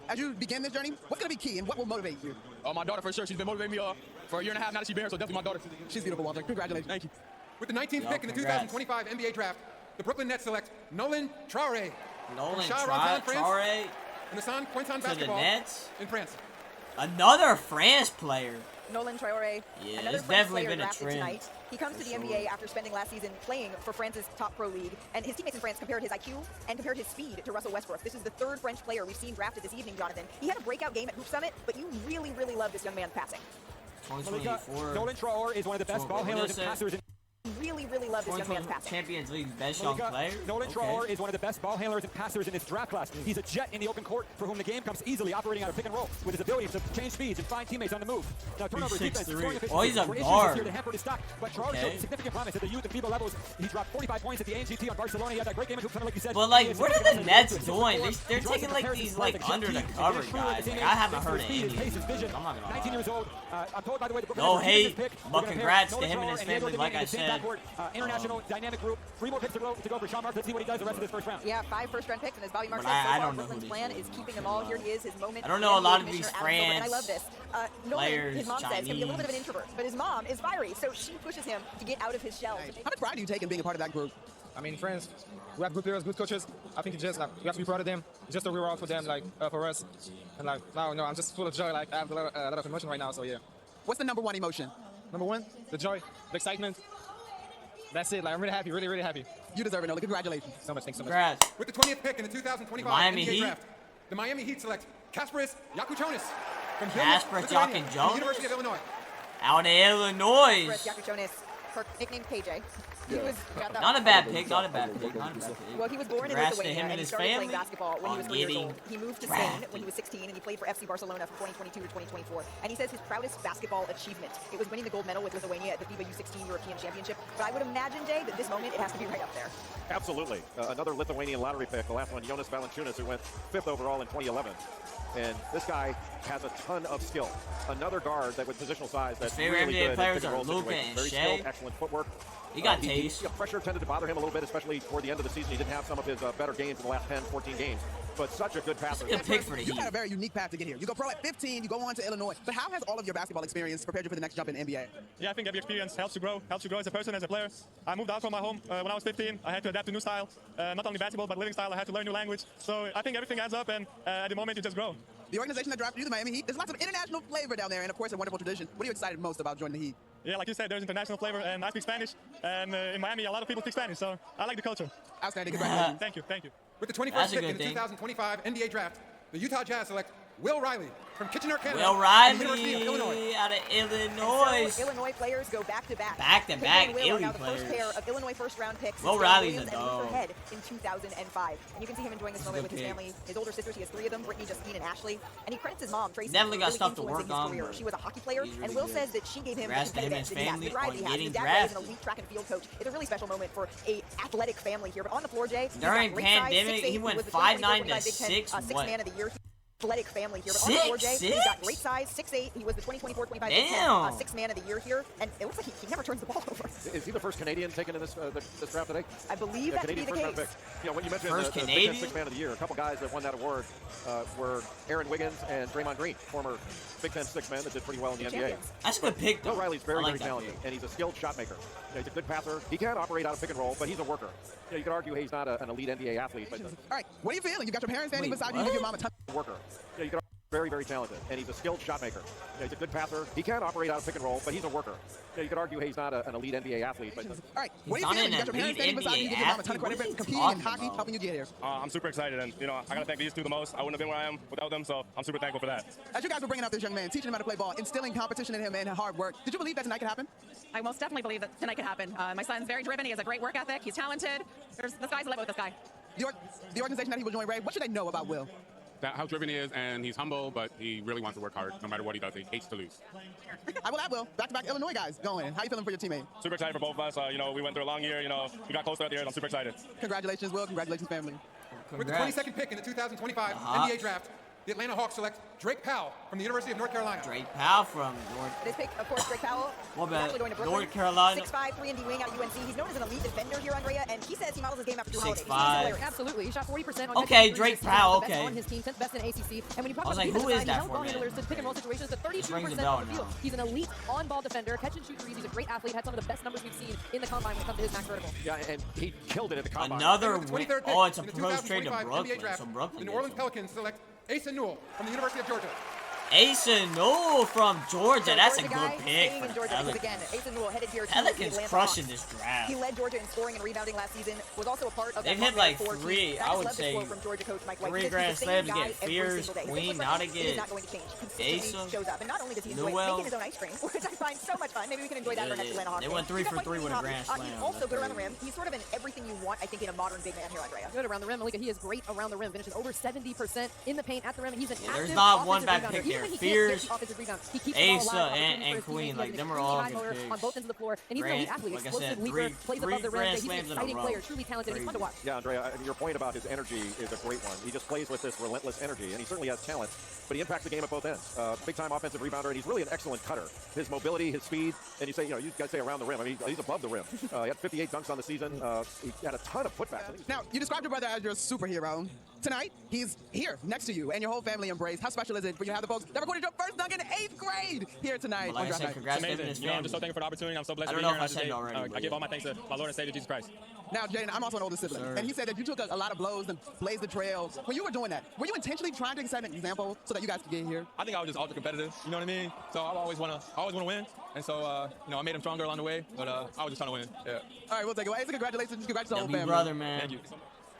As you begin this journey, what's going to be key and what will motivate you? My daughter, for sure, she's been motivating me for a year and a half now that she's been here, so definitely my daughter. She's beautiful, Walter. Congratulations. Thank you. With the 19th pick in the congrats. 2025 NBA Draft, the Brooklyn Nets select Nolan Traore. Nolan from Charenton, France, Traore and the San Quentin to the basketball Nets. in France. Another France player. Nolan Traore, Yeah, another it's French definitely player been a drafted trend. tonight. He comes to the NBA after spending last season playing for France's top pro league, and his teammates in France compared his IQ and compared his speed to Russell Westbrook. This is the third French player we've seen drafted this evening, Jonathan. He had a breakout game at Hoop Summit, but you really, really love this young man's passing. 2024. Nolan Traore is one of the best ball handlers and passers in Really, really love this young man's passing. Champions League best young player. Nolan Traore is one of the best ball handlers and passers in this draft class. He's a jet in the open court for whom the game comes easily, operating out of pick and roll with his ability to change speeds and find teammates on the move. Now, turnover, defense, scoring efficiency. Oh, he's a were issues guard. this year that hampered his stock, but Traore showed significant promise at the youth and FIBA levels. He dropped 45 points at the ANGT on Barcelona. He had that great game at Hoop Summit, like you said. But like, what are the Nets doing? They're taking like these like under the cover guys. Like, I haven't heard of any of these. I'm not gonna 19 years old. I'm told, by the way, the no hate, but congrats to him and his family. Like I said, international dynamic group. 3 more picks to go for Sean Marks. Let's see what he does the rest of this first round. Yeah, 5 first-round picks, and as Bobby Marks But said, so I far, don't know who Brooklyn's this plan is. is keeping them all. Here he is, his moment. I don't know a lot of these Commissioner Adam Silver, and I France love this. Nolan, players, his mom says, can be a little bit of an Chinese. introvert, but his mom is fiery, so she pushes him to get out of his shell. How much pride do you take in being a part of that group? I mean, friends, we have good players, good coaches. I think it's just like we have to be proud of them. It's just a reward for them, like for us. And like, no, I'm just full of joy. Like I have a lot of emotion right now. So yeah. What's the number one emotion? Number one, the joy, the excitement. That's it. Like I'm really happy, really happy. You deserve it, Nolan. Congratulations. So much, thanks so much. Congrats. With the 20th pick in the 2025 Miami NBA Heat. Draft, the Miami Heat select Kasparis Yakuchonis from Kasparis Lithuania, Yakuchonis? from the University of Illinois. Out of Illinois. Chris Yakuchonis, nicknamed KJ. He was, Not a bad pick. Not a bad pick. Not a bad pick. Well, he was born in Congrats to Lithuania, him and and he his started family playing basketball when he was on 3 years getting old. He moved to Spain drafted. when he was 16, and he played for FC Barcelona from 2022 to 2024. And he says his proudest basketball achievement, it was winning the gold medal with Lithuania at the FIBA U16 European Championship. But I would imagine, Jay, that this moment, it has to be right up there. Absolutely. Another Lithuanian lottery pick, the last one, Jonas Valanciunas, who went 5th overall in 2011. And this guy has a ton of skill. Another guard that with positional size that's favorite really NBA good players in pick and are roll Luka situations. and Very Shea. skilled, excellent footwork. He got taste. Pressure tended to bother him a little bit, especially toward the end of the season. He didn't have some of his better games in the last 10, 14 games. But such a good passer. Good pick for the You had a very unique path to get here. You go pro at 15, you go on to Illinois. But how has all of your basketball experience prepared you for the next jump in the NBA? Yeah, I think every experience helps you grow as a person, as a player. I moved out from my home when I was 15. I had to adapt to new style, not only basketball, but living style. I had to learn new language. So I think everything adds up, and at the moment, you just grow. The organization that drafted you, the Miami Heat, there's lots of international flavor down there, and of course, a wonderful tradition. What are you excited most about joining the Heat? Yeah, like you said, there's international flavor, and I speak Spanish. And in Miami, a lot of people speak Spanish, so I like the culture. Outstanding. Congratulations. Thank you. Thank you. With the 21st pick in the 2025 NBA Draft, the Utah Jazz select Will Riley from Kitchener, Canada. Will Riley out of Illinois. So Illinois players go back-to-back. Back-to-back Will are now the players. first pair of Illinois first-round picks. Will Riley's a Williams dog. and Head in 2005. And you can see him enjoying this moment with his family. His older sisters, he has 3 of them, Brittany, Justine, and Ashley. And he credits his mom, Tracy, Definitely got really stuff to influencing work his on, career. but She was a hockey player, he's and really Will good. says that she gave him the Congrats to him competitive and edge his that he has, family the drive on he has. getting His dad Ray is an drafted. elite track and field coach. It's a really special moment for a athletic family here. But on the floor, Jay, he's During got great size, pandemic, 6'8", he went was the 5'9" 2024 to Big Ten, 6 sixth what? man of the year. Athletic family here. But on the floor, Jay, he's got great size, 6'8". He was the 2024-25 Big Ten sixth man of the year here, and it looks like he never turns the ball over. Is he the first Canadian taken in this draft today? I believe that to be the case. Pick. You know, when you mentioned First the Big Canadian? Ten sixth man of the year, a couple guys that won that award were Aaron Wiggins and Draymond Green, former Big Ten sixth men that did pretty well in the NBA. That's a good pick, Will though. Riley's very, I like very that talented, pick. and he's a skilled shot maker. You know, he's a good passer. He can operate out of pick and roll, but he's a worker. You know, you could argue he's not an elite NBA athlete, but All right, what are you feeling? You got your parents standing beside you, you what? give your mom a ton. worker. You know, you could argue very, very talented, and he's a skilled shot maker. You know, he's a good passer. He can operate out of pick and roll, but he's a worker. You know, you could argue he's not an elite NBA athlete, but All right, what are He's you not feeling? an You got your parents elite standing beside you, you give your mom a ton of athlete. credit What for is he competing in talking hockey, about? helping you get here. I'm super excited, and you know, I gotta thank these two the most. I wouldn't have been where I am without them, so I'm super thankful for that. As you guys were bringing up this young man, teaching him how to play ball, instilling competition in him and hard work, did you believe that tonight could happen? I most definitely believe that tonight could happen. My son's very driven. He has a great work ethic. He's talented. The sky's the limit with this guy. The organization that he will join, Ray, what should they know about Will? How driven he is, and he's humble, but he really wants to work hard no matter what he does. He hates to lose. I will add Will. Back-to-back Illinois guys going. How you feeling for your teammate? Super excited for both of us. You know, we went through a long year. You know, we got close to the end. I'm super excited. Congratulations, Will. Congratulations, family. With the 22nd pick in the 2025 NBA Draft, the Atlanta Hawks select Drake Powell from the University of North Carolina. Drake Powell from North. This pick, of course, Drake Powell. What He's about actually going to Brooklyn. North Carolina? 6'5", 3-and-D wing out of UNC. He's known as an elite defender here, Andrea, and he says he models his game after Drew Holiday. 6'5". Absolutely. He shot 40% on Okay, catch-and-shoot Drake threes. Powell, He's the best okay. on his team, 10th best in ACC. And when you talk I was about like, the who defensive is side, that he held for a ball minute? handlers to pick and roll situations to 32% Rings a from bell the field. now. He's an elite on-ball defender, catch-and-shoot threes. He's a great athlete. Had some of the best numbers we've seen in the combine when it comes to his max vertical. yeah, and he killed it at the combine. Another With the win. 23rd pick Oh, it's a in the pro trade to 2025 Brooklyn. NBA Draft, So Brooklyn. the New Orleans Pelicans select Asa Newell from the University of Georgia. Asa Newell from Georgia. That's a Georgia good guy pick staying for in Georgia the because, Pelicans. again, Asa Newell headed here to the Pelicans Atlanta crushing Hawks. this draft. He led Georgia in scoring and rebounding last season, was also a part of They've that hit like Montreal 4 three, team. I just would love this say, quote from Georgia coach Mike White. 3 He says grand he's the slams same to guy get every Fears, single day. His Queen, personal now to identity get is not going to change. He consistently Asa, shows up, and not only does he enjoy Newell. making his own ice cream, which I find so much fun. Maybe we can enjoy that for our next Atlanta Hawks. They went 3 for 3 with a grand slam. He's also That's good around the crazy. rim. He's sort of in everything you want, I think, in a modern big man here, Andrea. Good around the rim. Malika, he is great around the rim. Finishes over 70% in the paint at the rim. He's an Yeah, there's active not one offensive bad rebounder. pick Even there. when he can't Fears, get the offensive rebound, he keeps the ball Asa, alive, and opportunity for his Queen, teammates. like, He has them an are all extremely high good motor picks. on both ends of the floor, and he's an elite Grant, athlete, like I explosive said, leaper, three plays above the rim. grand He's an slams in a exciting row. player, truly talented. He's fun to watch. Yeah, Andrea, your point about his energy is a great one. He just plays with this relentless energy, and he certainly has talent, but he impacts the game at both ends. Big-time offensive rebounder, and he's really an excellent cutter. His mobility, his speed, and you say, you know, you guys say around the rim. I mean, he's above the rim. He had 58 dunks on the season. He had a ton of putbacks. Now, you described your brother as your superhero. Tonight, he's here next to you and your whole family embrace. How special is it for you to have the folks that recorded your first dunk in 8th grade here tonight Well, like on I draft said, night? congrats to him Amazing. and his You know, I'm family. just so thankful for the opportunity. I'm so blessed I to don't be know here if I on this said day. it already, I but give yeah. all my thanks to my Lord and Savior Jesus Christ. Now, Jaden, I'm also an older sibling, Sir. and he said that you took a lot of blows and blazed the trail. When you were doing that, were you intentionally trying to set an example so that you guys could get here? I think I was just ultra competitive. You know what I mean? So I always want to win. And so, you know, I made him stronger along the way, but I was just trying to win. Yeah. All right, we'll take it away. Congratulations to the whole W family. brother, man. Thank you.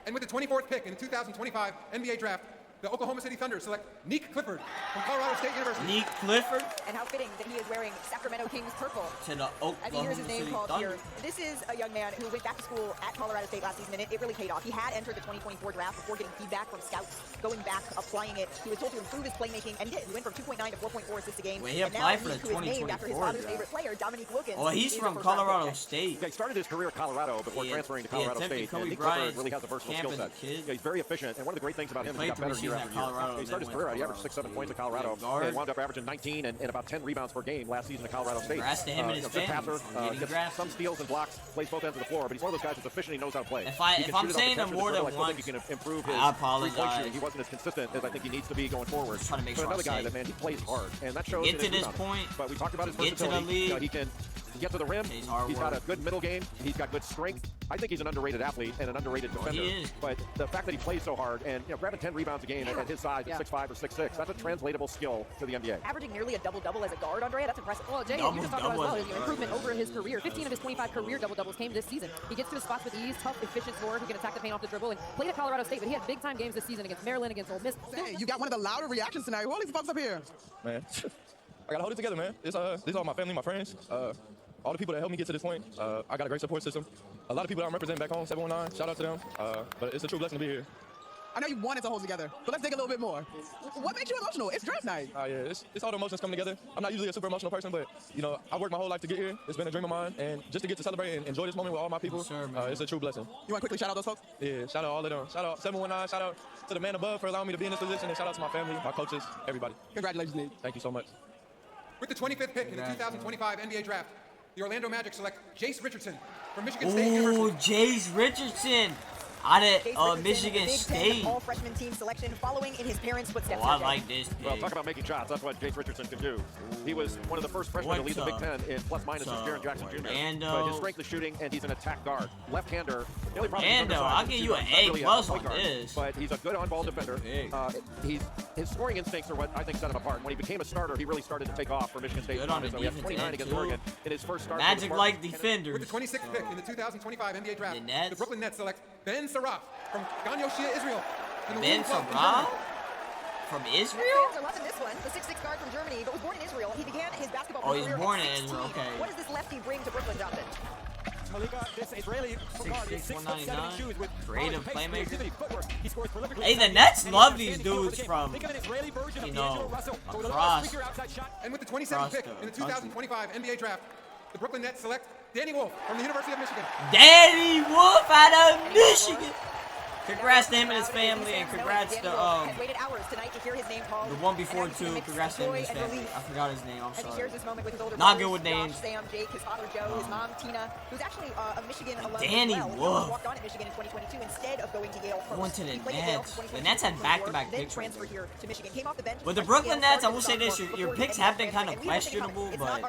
And with the 24th pick in the 2025 NBA Draft, the Oklahoma City Thunder select Neek Clifford from Colorado State University. Neek Clifford And how fitting that he is wearing Sacramento Kings purple. to the As he Oklahoma hears his name City called Thunder. here, this is a young man who went back to school at Colorado State last season, and it really paid off. He had entered the 2024 draft before getting feedback from scouts, going back, applying it. He was told to improve his playmaking, and he did. He went from 2.9 to 4.4 assists a game. Well, he and now applied for Neek, the who is named after his 2024 father's draft. favorite player, Dominique Wilkins. Oh, he's is from the first round Colorado pick. State. Yeah, he started his career at Colorado before He transferring to he Colorado attempted State. Kobe And Nick Clifford Bryant's really has a versatile camp skill as a set. kid. Yeah, he's very efficient, and one of the great things about him is he's Played got better for year after year. He started his career out. He averaged 6-7 points at Colorado and wound up averaging 19 and about 10 rebounds per game last season at Colorado State. Congrats to him and his good family. passer, gets some steals and blocks, plays both ends of the floor, but he's one of those guys that's efficient. He knows how to play. If I'm saying him more than once, he can improve his I apologize. He wasn't as consistent as I think he needs to be going forward. Trying to make sure another guy that, man, he plays hard, and that shows. Get to this point. But we talked about his Get to the league. he can get to the rim. He's got a good middle game. He's got good strength. I think he's an underrated athlete and an underrated defender. He is. But the fact that he plays so hard and grabbing 10 rebounds a game at his size, at 6'5" or 6'6", that's a translatable skill to the NBA. Averaging nearly a double-double as a guard, Andre, that's impressive. Well, Jay, you just talked about as well, his improvement over his career. 15 of his 25 career double-doubles came this season. He gets to his spots with ease, tough, efficient scorer who can attack the paint off the dribble, and played at Colorado State, but he had big-time games this season against Maryland, against Ole Miss. Hey, you got one of the louder reactions tonight. Who are these folks up here? Man, I gotta hold it together, man. These are all my family, my friends. All the people that helped me get to this point. I got a great support system. A lot of people that I'm representing back home, 719, shout out to them. But it's a true blessing to be here. I know you wanted to hold together, but let's dig a little bit more. What makes you emotional? It's draft night. Yeah, it's all the emotions coming together. I'm not usually a super emotional person, but I worked my whole life to get here. It's been a dream of mine, and just to get to celebrate and enjoy this moment with all my people, it's a true blessing. You want to quickly shout out those folks? Yeah, shout out all of them. Shout out 719, shout out to the man above for allowing me to be in this position, and shout out to my family, my coaches, everybody. Congratulations, Nate. Thank you so much. With the 25th pick in the 2025 NBA Draft, the Orlando Magic select Jace Richardson from Michigan State University. Jace Richardson out of Michigan State. All-freshman team selection following in his parents' footsteps. I like this pick. Well, talk about making shots. That's what Jace Richardson can do. He was one of the first freshmen to lead the Big Ten in plus-minus since Jaren Jackson Jr. But his strength is shooting, and he's an attack guard. Left-hander. I'll give you an A+ on this. But he's a good on-ball defender. His scoring instincts are what I think set him apart. When he became a starter, he really started to take off for Michigan State. Good on the he had 29 against Oregon in his first start. Magic-like defenders. With the 26th pick in the 2025 NBA Draft, the Brooklyn Nets select Ben Saraf from Gan Yoshia, Israel. Ben Saraf? From Israel? Fans are loving this one. The 6'6" guard from Germany, but was born in Israel. He began his basketball career he's born at in Israel, 16. okay. What does this lefty bring to Brooklyn, Jonathan? Malika, this Israeli guard is 6'6", shoes with creative pace, playmaker. creativity, footwork. He scores prolifically. Hey, the Nets love these dudes from, Think of an Israeli version of across. And with the 27th pick in the 2025 NBA Draft, the Brooklyn Nets select Danny Wolf from the University of Michigan. Danny Wolf out of Michigan. Congrats to him and his family, and congrats to the one before too. Congrats to him and his family. I forgot his name. I'm sorry. Not good with names. Sam, Jake, his father Joe, his mom Tina, who's actually a Michigan alum. Danny Wolf Walked on at Michigan in 2022 instead of going to Yale first. Went to the Nets. The Nets had back-to-back picks. Transferred here to Michigan. Came off the bench. With the Brooklyn Nets, I will say this: your picks have been kind of questionable, but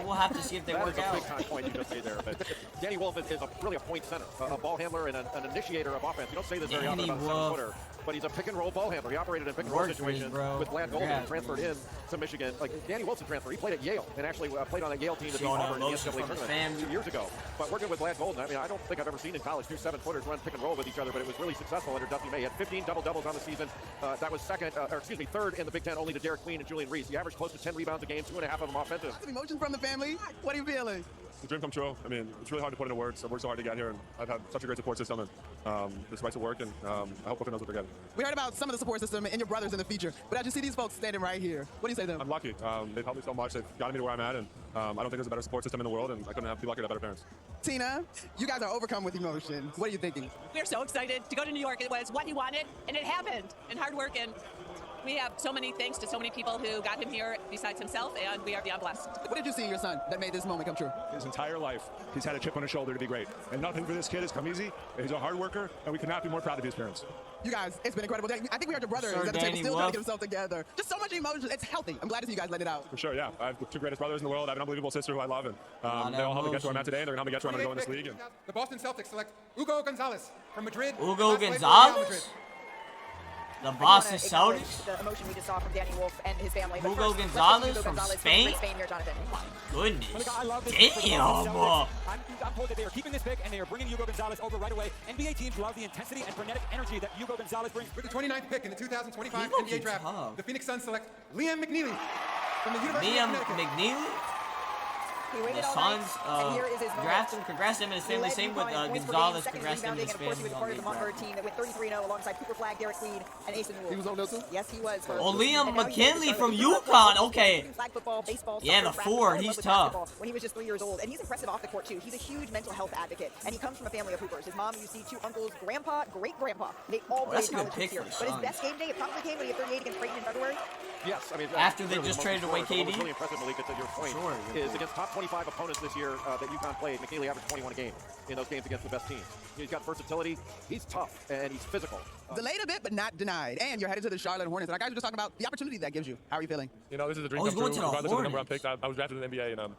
we'll have to see if they work out. Big time point you just made there. But Danny Wolf is really a point center, a ball handler, and an initiator of offense. You don't say this very often about a 7-footer, but he's a pick-and-roll ball handler. He operated in pick-and-roll situations with Glad Golden and transferred in to Michigan. Like Danny Wilson transfer, he played at Yale and actually played on a Yale team that beat Auburn in the NCAA tournament 2 years ago. But working with Glad Golden, I mean, I don't think I've ever seen in college two 7-footers run pick-and-roll with each other, but it was really successful under Dusty May. He had 15 double-doubles on the season. That was third in the Big Ten, only to Derek Queen and Julian Reese. He averaged close to 10 rebounds a game, 2.5 of them offensive. Emotions from the family. What are you feeling? The dream come true. I mean, it's really hard to put into words. I've worked so hard to get here, and I've had such a great support system, and this right to work, and I hope Brooklyn knows what they're getting. We heard about some of the support system and your brothers in the feature, but as you see these folks standing right here, what do you say to them? I'm lucky. They've helped me so much. They've gotten me to where I'm at, and I don't think there's a better support system in the world, and I couldn't be luckier to have better parents. Tina, you guys are overcome with emotion. What are you thinking? We're so excited to go to New York. It was what he wanted, and it happened, and hard work, and we have so many thanks to so many people who got him here besides himself, and we are beyond blessed. What did you see in your son that made this moment come true? His entire life, he's had a chip on his shoulder to be great. And nothing for this kid has come easy. He's a hard worker, and we could not be more proud of his parents. You guys, it's been incredible. I think we heard your brother is at the table still trying to get himself together. Just so much emotion. It's healthy. I'm glad to see you guys let it out. For sure, yeah. I have the two greatest brothers in the world. I have an unbelievable sister who I love, and they all helped me get to where I'm at today, and they're going to help me get to where I'm going to go in this league. The Boston Celtics select Hugo Gonzalez from Madrid. Hugo Gonzalez? The Boston Celtics? The emotion we just saw from Danny Wolf and his family. Hugo Gonzalez from Spain? Here, Jonathan. Goodness. I love this. Damn. I'm told that they are keeping this pick and they are bringing Hugo Gonzalez over right away. NBA teams love the intensity and frenetic energy that Hugo Gonzalez brings. With the 29th pick in the 2025 NBA Draft, the Phoenix Suns select Liam McNeely from the University of Connecticut. McNeely? He waited the all Suns night, and here is his drafted him. moment. Congrats to him and his He family. led Same with UConn in points per Gonzalez. game, second in Congrats to him and rebounding, his and of course he was a part of the family. Montverde team that went 33-0 alongside Cooper Flag, Derek Queen, and Ace and Newell. He was on there too? Yes, he was. Oh, Liam And now he's McKinley in from Charlotte. UConn. Okay. Flag football, baseball, Yeah, soccer, the track, Ford. he He's fell in love with tough. basketball when he was just 3 years old, and he's impressive off the court too. He's a huge mental health advocate, and he comes from a family of hoopers. His mom, you see, 2 uncles, grandpa, great-grandpa. They all that's played a good college pick here. for the But his Suns. best game day, it probably came when he had 38 against Creighton in February. Yes, I mean After they clearly just the most traded away scorer. So what was KD? really impressive, Malik, to your point, Sure, is against top 25 opponents this year that UConn played. McKinley averaged 21 a game in those games against the best teams. He's got versatility. He's tough and he's physical. Delayed a bit, but not denied. And you're headed to the Charlotte Hornets. And our guys were just talking about the opportunity that gives you. How are you feeling? You know, this is a dream Oh, come he's going true. to the Regardless of the number I'm Hornets. picked, I was drafted in the NBA, and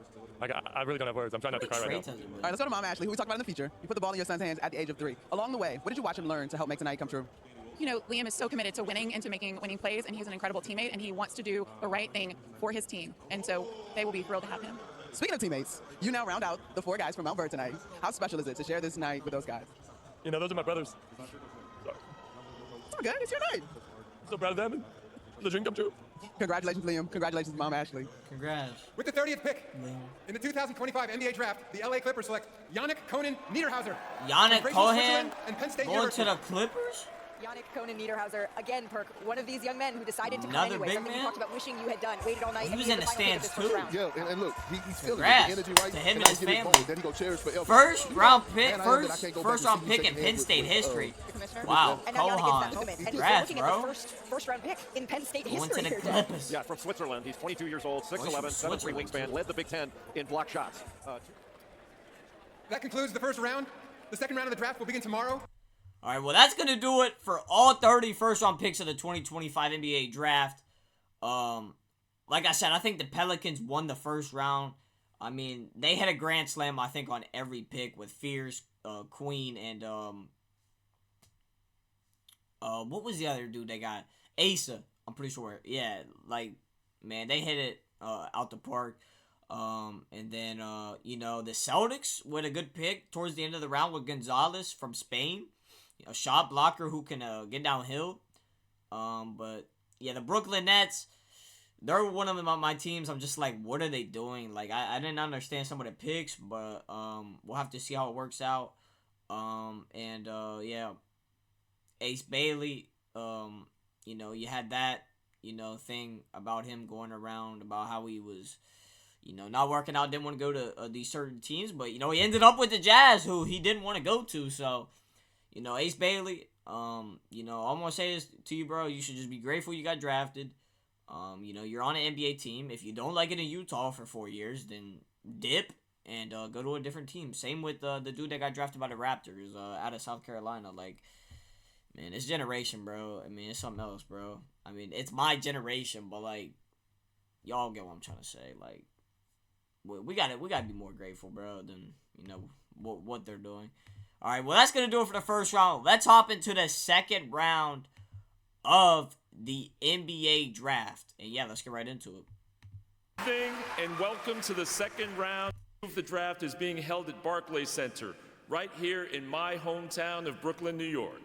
I really don't have words. I'm trying not to cry right now. All right, let's go to Mom Ashley, who we talked about in the feature. You put the ball in your son's hands at the age of 3. Along the way, what did you watch him learn to help make tonight come true? You know, Liam is so committed to winning and to making winning plays, and he's an incredible teammate, and he wants to do the right thing for his team. And so they will be thrilled to have him. Speaking of teammates, you now round out the 4 guys from Mount Bird tonight. How special is it to share this night with those guys? You know, those are my brothers. It's all good. It's your night. I'm so proud of them, and the dream come true. Congratulations, Liam. Congratulations, Mom Ashley. Congrats. With the 30th pick in the 2025 NBA draft, the LA Clippers select Yannick Conan Niederhauser. Yannick from Racing Cohen Switzerland and Penn State going to University. the Clippers? Yannick Conan Niederhauser, again, Perk, one of these young men who decided to come Another anyway. big Something man? you talked about wishing you had done. Waited all night. He and was made in the final pick of stands this first too. round. Yeah, and look, he's feeling Congrats the energy right. to him and now his he get his family. moment that he gonna cherish forever. First round pick, Man, I know that I first can't go back first and round see pick second in hand Penn with- State with, history. Commissioner. Wow, And now Yannick gets that Kohan. moment. And he's Congrats, looking at the bro. first round pick in Penn State Going history to the here, Jay. Clippers. Yeah, from Switzerland. He's 22 years old, Oh, 6'11", he's from 7'3" Switzerland, wingspan, too. led the Big Ten in block shots. That concludes the first round. The second round of the draft will begin tomorrow. All right, well, that's going to do it for all 30 first-round picks of the 2025 NBA draft. Like I said, I think the Pelicans won the first round. I mean, they had a grand slam, I think, on every pick with Fierce, Queen, and what was the other dude they got? Asa, I'm pretty sure. Yeah, like, man, they hit it out the park. And then, you know, the Celtics with a good pick towards the end of the round with Gonzalez from Spain. A shot blocker who can get downhill. But, yeah, the Brooklyn Nets, they're one of my teams. I'm just like, what are they doing? Like, I didn't understand some of the picks, but we'll have to see how it works out. Yeah, Ace Bailey, you know, you had that, you know, thing about him going around about how he was, you know, not working out, didn't want to go to these certain teams, but, you know, he ended up with the Jazz, who he didn't want to go to, so, you know, Ace Bailey, you know, I'm going to say this to you, bro, you should just be grateful you got drafted. You know, you're on an NBA team. If you don't like it in Utah for 4 years, then dip and go to a different team. Same with the dude that got drafted by the Raptors out of South Carolina. Like, man, this generation, bro. I mean, it's something else, bro. I mean, it's my generation, but like, y'all get what I'm trying to say. Like, we gotta be more grateful, bro, than, you know, what they're doing. All right, well, that's gonna do it for the first round. Let's hop into the second round of the NBA draft. And yeah, let's get right into it. Good evening and welcome to the second round of the draft is being held at Barclays Center, right here in my hometown of Brooklyn, New York.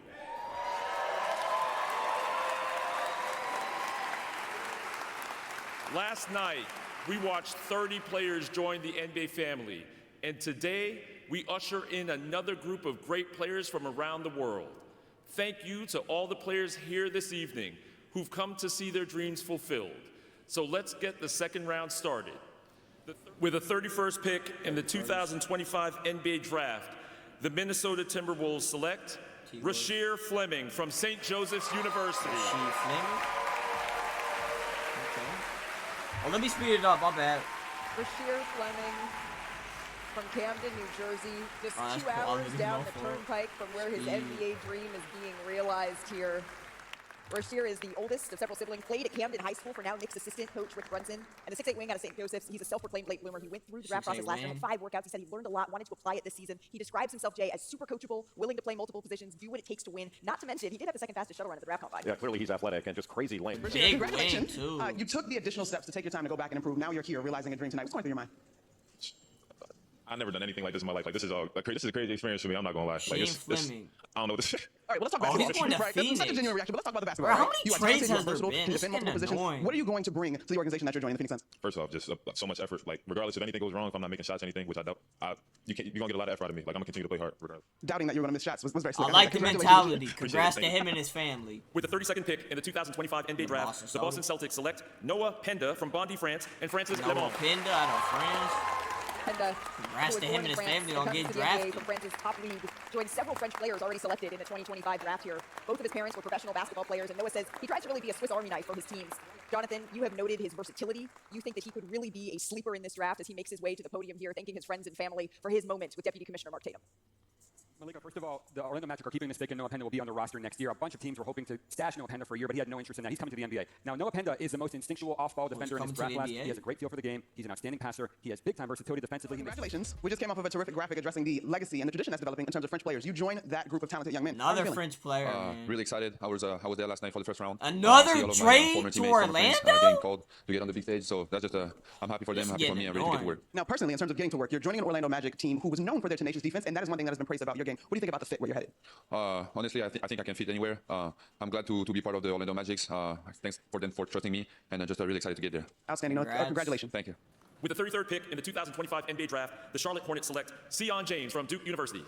Last night, we watched 30 players join the NBA family, and today we usher in another group of great players from around the world. Thank you to all the players here this evening who've come to see their dreams fulfilled. So let's get the second round started. With the 31st pick in the 2025 NBA Draft, the Minnesota Timberwolves select Rasheer Fleming from St. Joseph's University. Rasheer Fleming? Okay. Well, let me speed it up, my bad. Rasheer Fleming from Camden, New Jersey, just Oh, that's 2 cool. hours down the turnpike from where his Yeah. NBA dream is being realized here. Rasheer is the oldest of several siblings, played at Camden High School for now Knicks assistant coach Rick Brunson, and the 6'8" wing out of St. Joseph's. He's a self-proclaimed late bloomer. He went through the draft 6'8" process last year, had 5 workouts. He said he learned a lot, wanted to apply it this season. He describes himself, Jay, as super coachable, willing to play multiple positions, do what it takes to win. Not to mention, he did have the second fastest shuttle run at the draft combine. Yeah, clearly he's athletic and just crazy length. Rasheer, congratulations. You took the additional steps to take your time to go back and improve. Now you're here realizing a dream tonight. What's going through your mind? I've never done anything like this in my life. Like this is a crazy experience for me. I'm not gonna lie. Like Shane it's Fleming. I don't know what this. All right, well, let's talk Oh, basketball. he's going to Right, Phoenix. that's such a genuine reaction, but let's talk about the basketball. Bro, how right? many You are trades talented, has there versatile, been? can This defend is multiple getting positions. annoying. What are you going to bring to the organization that you're joining the Phoenix Suns? First off, just so much effort. Like regardless if anything goes wrong, if I'm not making shots, anything, which I don't, you're gonna get a lot of effort out of me. Like I'm gonna continue to play hard regardless. Doubting that you're going to miss shots was very I slick. like the mentality. Congrats to him and his family. With the 32nd pick in the 2025 NBA draft, the Boston Celtics select Noah Penda from Bondy, France, and Francis Noah Lemon. Penda out of France. Penda, Congrats to him and his family on getting drafted. from France's top league, joined several French players already selected in the 2025 draft here. Both of his parents were professional basketball players, and Noah says he tries to really be a Swiss Army knife for his teams. Jonathan, you have noted his versatility. You think that he could really be a sleeper in this draft as he makes his way to the podium here, thanking his friends and family for his moment with Deputy Commissioner Mark Tatum. Malika, first of all, the Orlando Magic are keeping mistaken. Noah Penda will be on the roster next year. A bunch of teams were hoping to stash Noah Penda for a year, but he had no interest in that. He's coming to the NBA. Now, Noah Penda is the most instinctual off-ball defender in his draft class. He has a great feel for the game. He's an outstanding passer. He has big-time versatility defensively. Congratulations. We just came off of a terrific graphic addressing the legacy and the tradition that's developing in terms of French players. You joined that group of talented young men. Another French player, man. Really excited. I was there last night for the first round. Another trade to Orlando? Getting called to get on the big stage, so that's just I'm happy for them, happy for me, I'm ready to get to work. Now, personally, in terms of getting to work, you're joining an Orlando Magic team who was known for their tenacious defense, and that is one thing that has been praised about your game. What do you think about the fit where you're headed? Honestly, I think I can fit anywhere. I'm glad to be part of the Orlando Magic. Thanks for them for trusting me, and I'm just really excited to get there. Outstanding. Congratulations. Thank you. With the 33rd pick in the 2025 NBA draft, the Charlotte Hornets select Sion James from Duke University.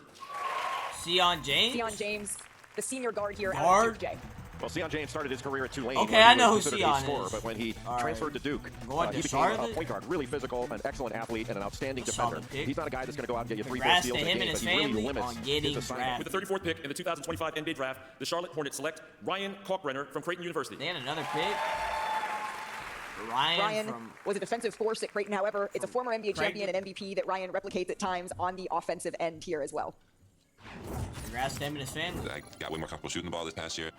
Sion James? Sion James, the senior guard here out Guard? of Duke, Jay. Well, Sion James started his career at Tulane. Okay, where I he know was who considered a Sion scorer, is. But when he All transferred right. to Duke, Going he to became a Charlotte? point guard, really physical, an excellent athlete, and an outstanding defender. pick. He's not a guy that's going to go out and get you 3-4 Congrats steals to in a him game, and but his he really family limits on getting his assignment. With the 34th pick in the 2025 NBA draft, the Charlotte Hornets select Ryan Kalkbrenner from Creighton University. They had another pick. Ryan from was a defensive force at Creighton. However, it's a former NBA champion and MVP that Ryan replicates at times on the offensive end here as well. Congrats to him and his family. I got way more comfortable shooting the ball this past year.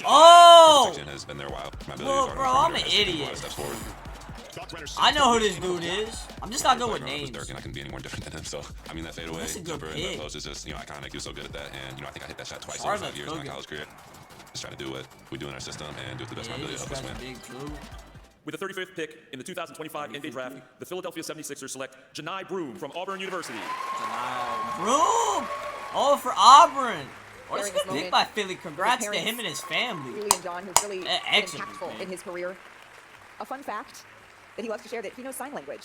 Oh! Protection has been there a while. My Well, abilities bro, are I'm an idiot. steps forward. I know who this dude is. I'm just not good with names. Dirk, and I can be any more different than him. So I mean, that fadeaway That's a good jumper and pick. that post is just, iconic. He was so good at that, and I think I hit that shot twice in Charlotte's 5 years in my so college career. Just trying to do what we do in our system and do it to the best of my Yeah, ability he's to help us got win. big too. With the 35th pick in the 2025 NBA draft, the Philadelphia 76ers select Janai Broom from Auburn University. Broom! Oh, for Auburn. Oh, that's a During this good pick moment, by Philly. Congrats his to parents, him and his family. Julie and John, who's really been excellent, impactful man. in his career. A fun fact that he loves to share that he knows sign language.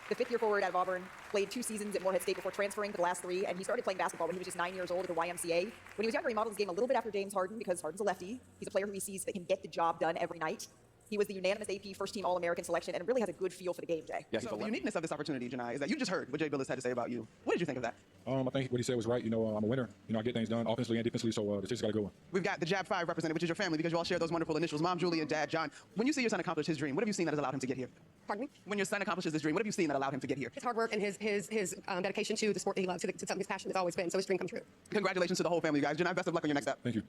The fifth-year forward out of Auburn played 2 seasons at Morehead State before transferring for the last 3, and he started playing basketball when he was just 9 years old at the YMCA. When he was younger, he modeled his game a little bit after James Harden because Harden's a lefty. He's a player who he sees that can get the job done every night. He was the unanimous AP first-team All-American selection and really has a good feel for the game, Jay. Yeah, so the uniqueness of this opportunity, Janai, is that you just heard what Jay Billis had to say about you. What did you think of that? I think what he said was right. I'm a winner. I get things done offensively and defensively, so the Sixers got to go. We've got the Jab 5 represented, which is your family, because you all share those wonderful initials, Mom, Julie, and Dad, John. When you see your son accomplish his dream, what have you seen that has allowed him to get here? Pardon me? When your son accomplishes his dream, what have you seen that allowed him to get here? His hard work and his dedication to the sport that he loves, to something his passion has always been, so his dream come true. Congratulations to the whole family, you guys. Janai, best of luck on your next step. Thank you.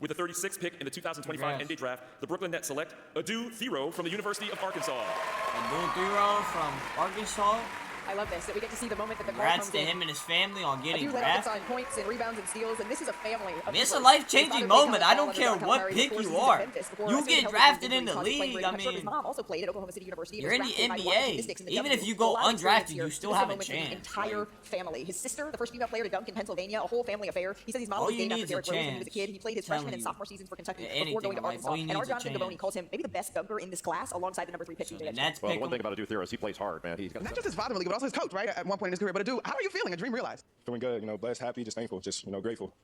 With the 36th pick in the 2025 NBA draft, the Brooklyn Nets select Adu Thiro from the University of Arkansas. Adu Thiro from Arkansas. I love this, that we get to see the moment that the ball Congrats comes to in. him and his family on getting Adu led off drafted. on points and rebounds and steals, and this is a family. I mean, it's a life-changing moment. I don't care what pick you are. You get drafted in the league. I mean, his mom also played at Oklahoma City University. you're in the NBA. Even if you go undrafted, you still have a chance. Entire family. His sister, the first female player to dunk in Pennsylvania, a whole family affair. He says he's modeled All his you game after need is a Derrick Rose when he was a chance. kid. He played his Telling freshman and you. sophomore seasons for Kentucky Anything before going to in life, Arkansas. all you And need our is a Jonathan chance. Gaboni calls him maybe the best dunker in this class alongside the number 3 pick, DJ. Well, the one thing about Adu Thiro is he plays hard, man. He's got Not just his father in the league, but also his coach, right? At one point in his career. But Adu, how are you feeling? A dream realized. Feeling good. Blessed, happy, just thankful, just grateful.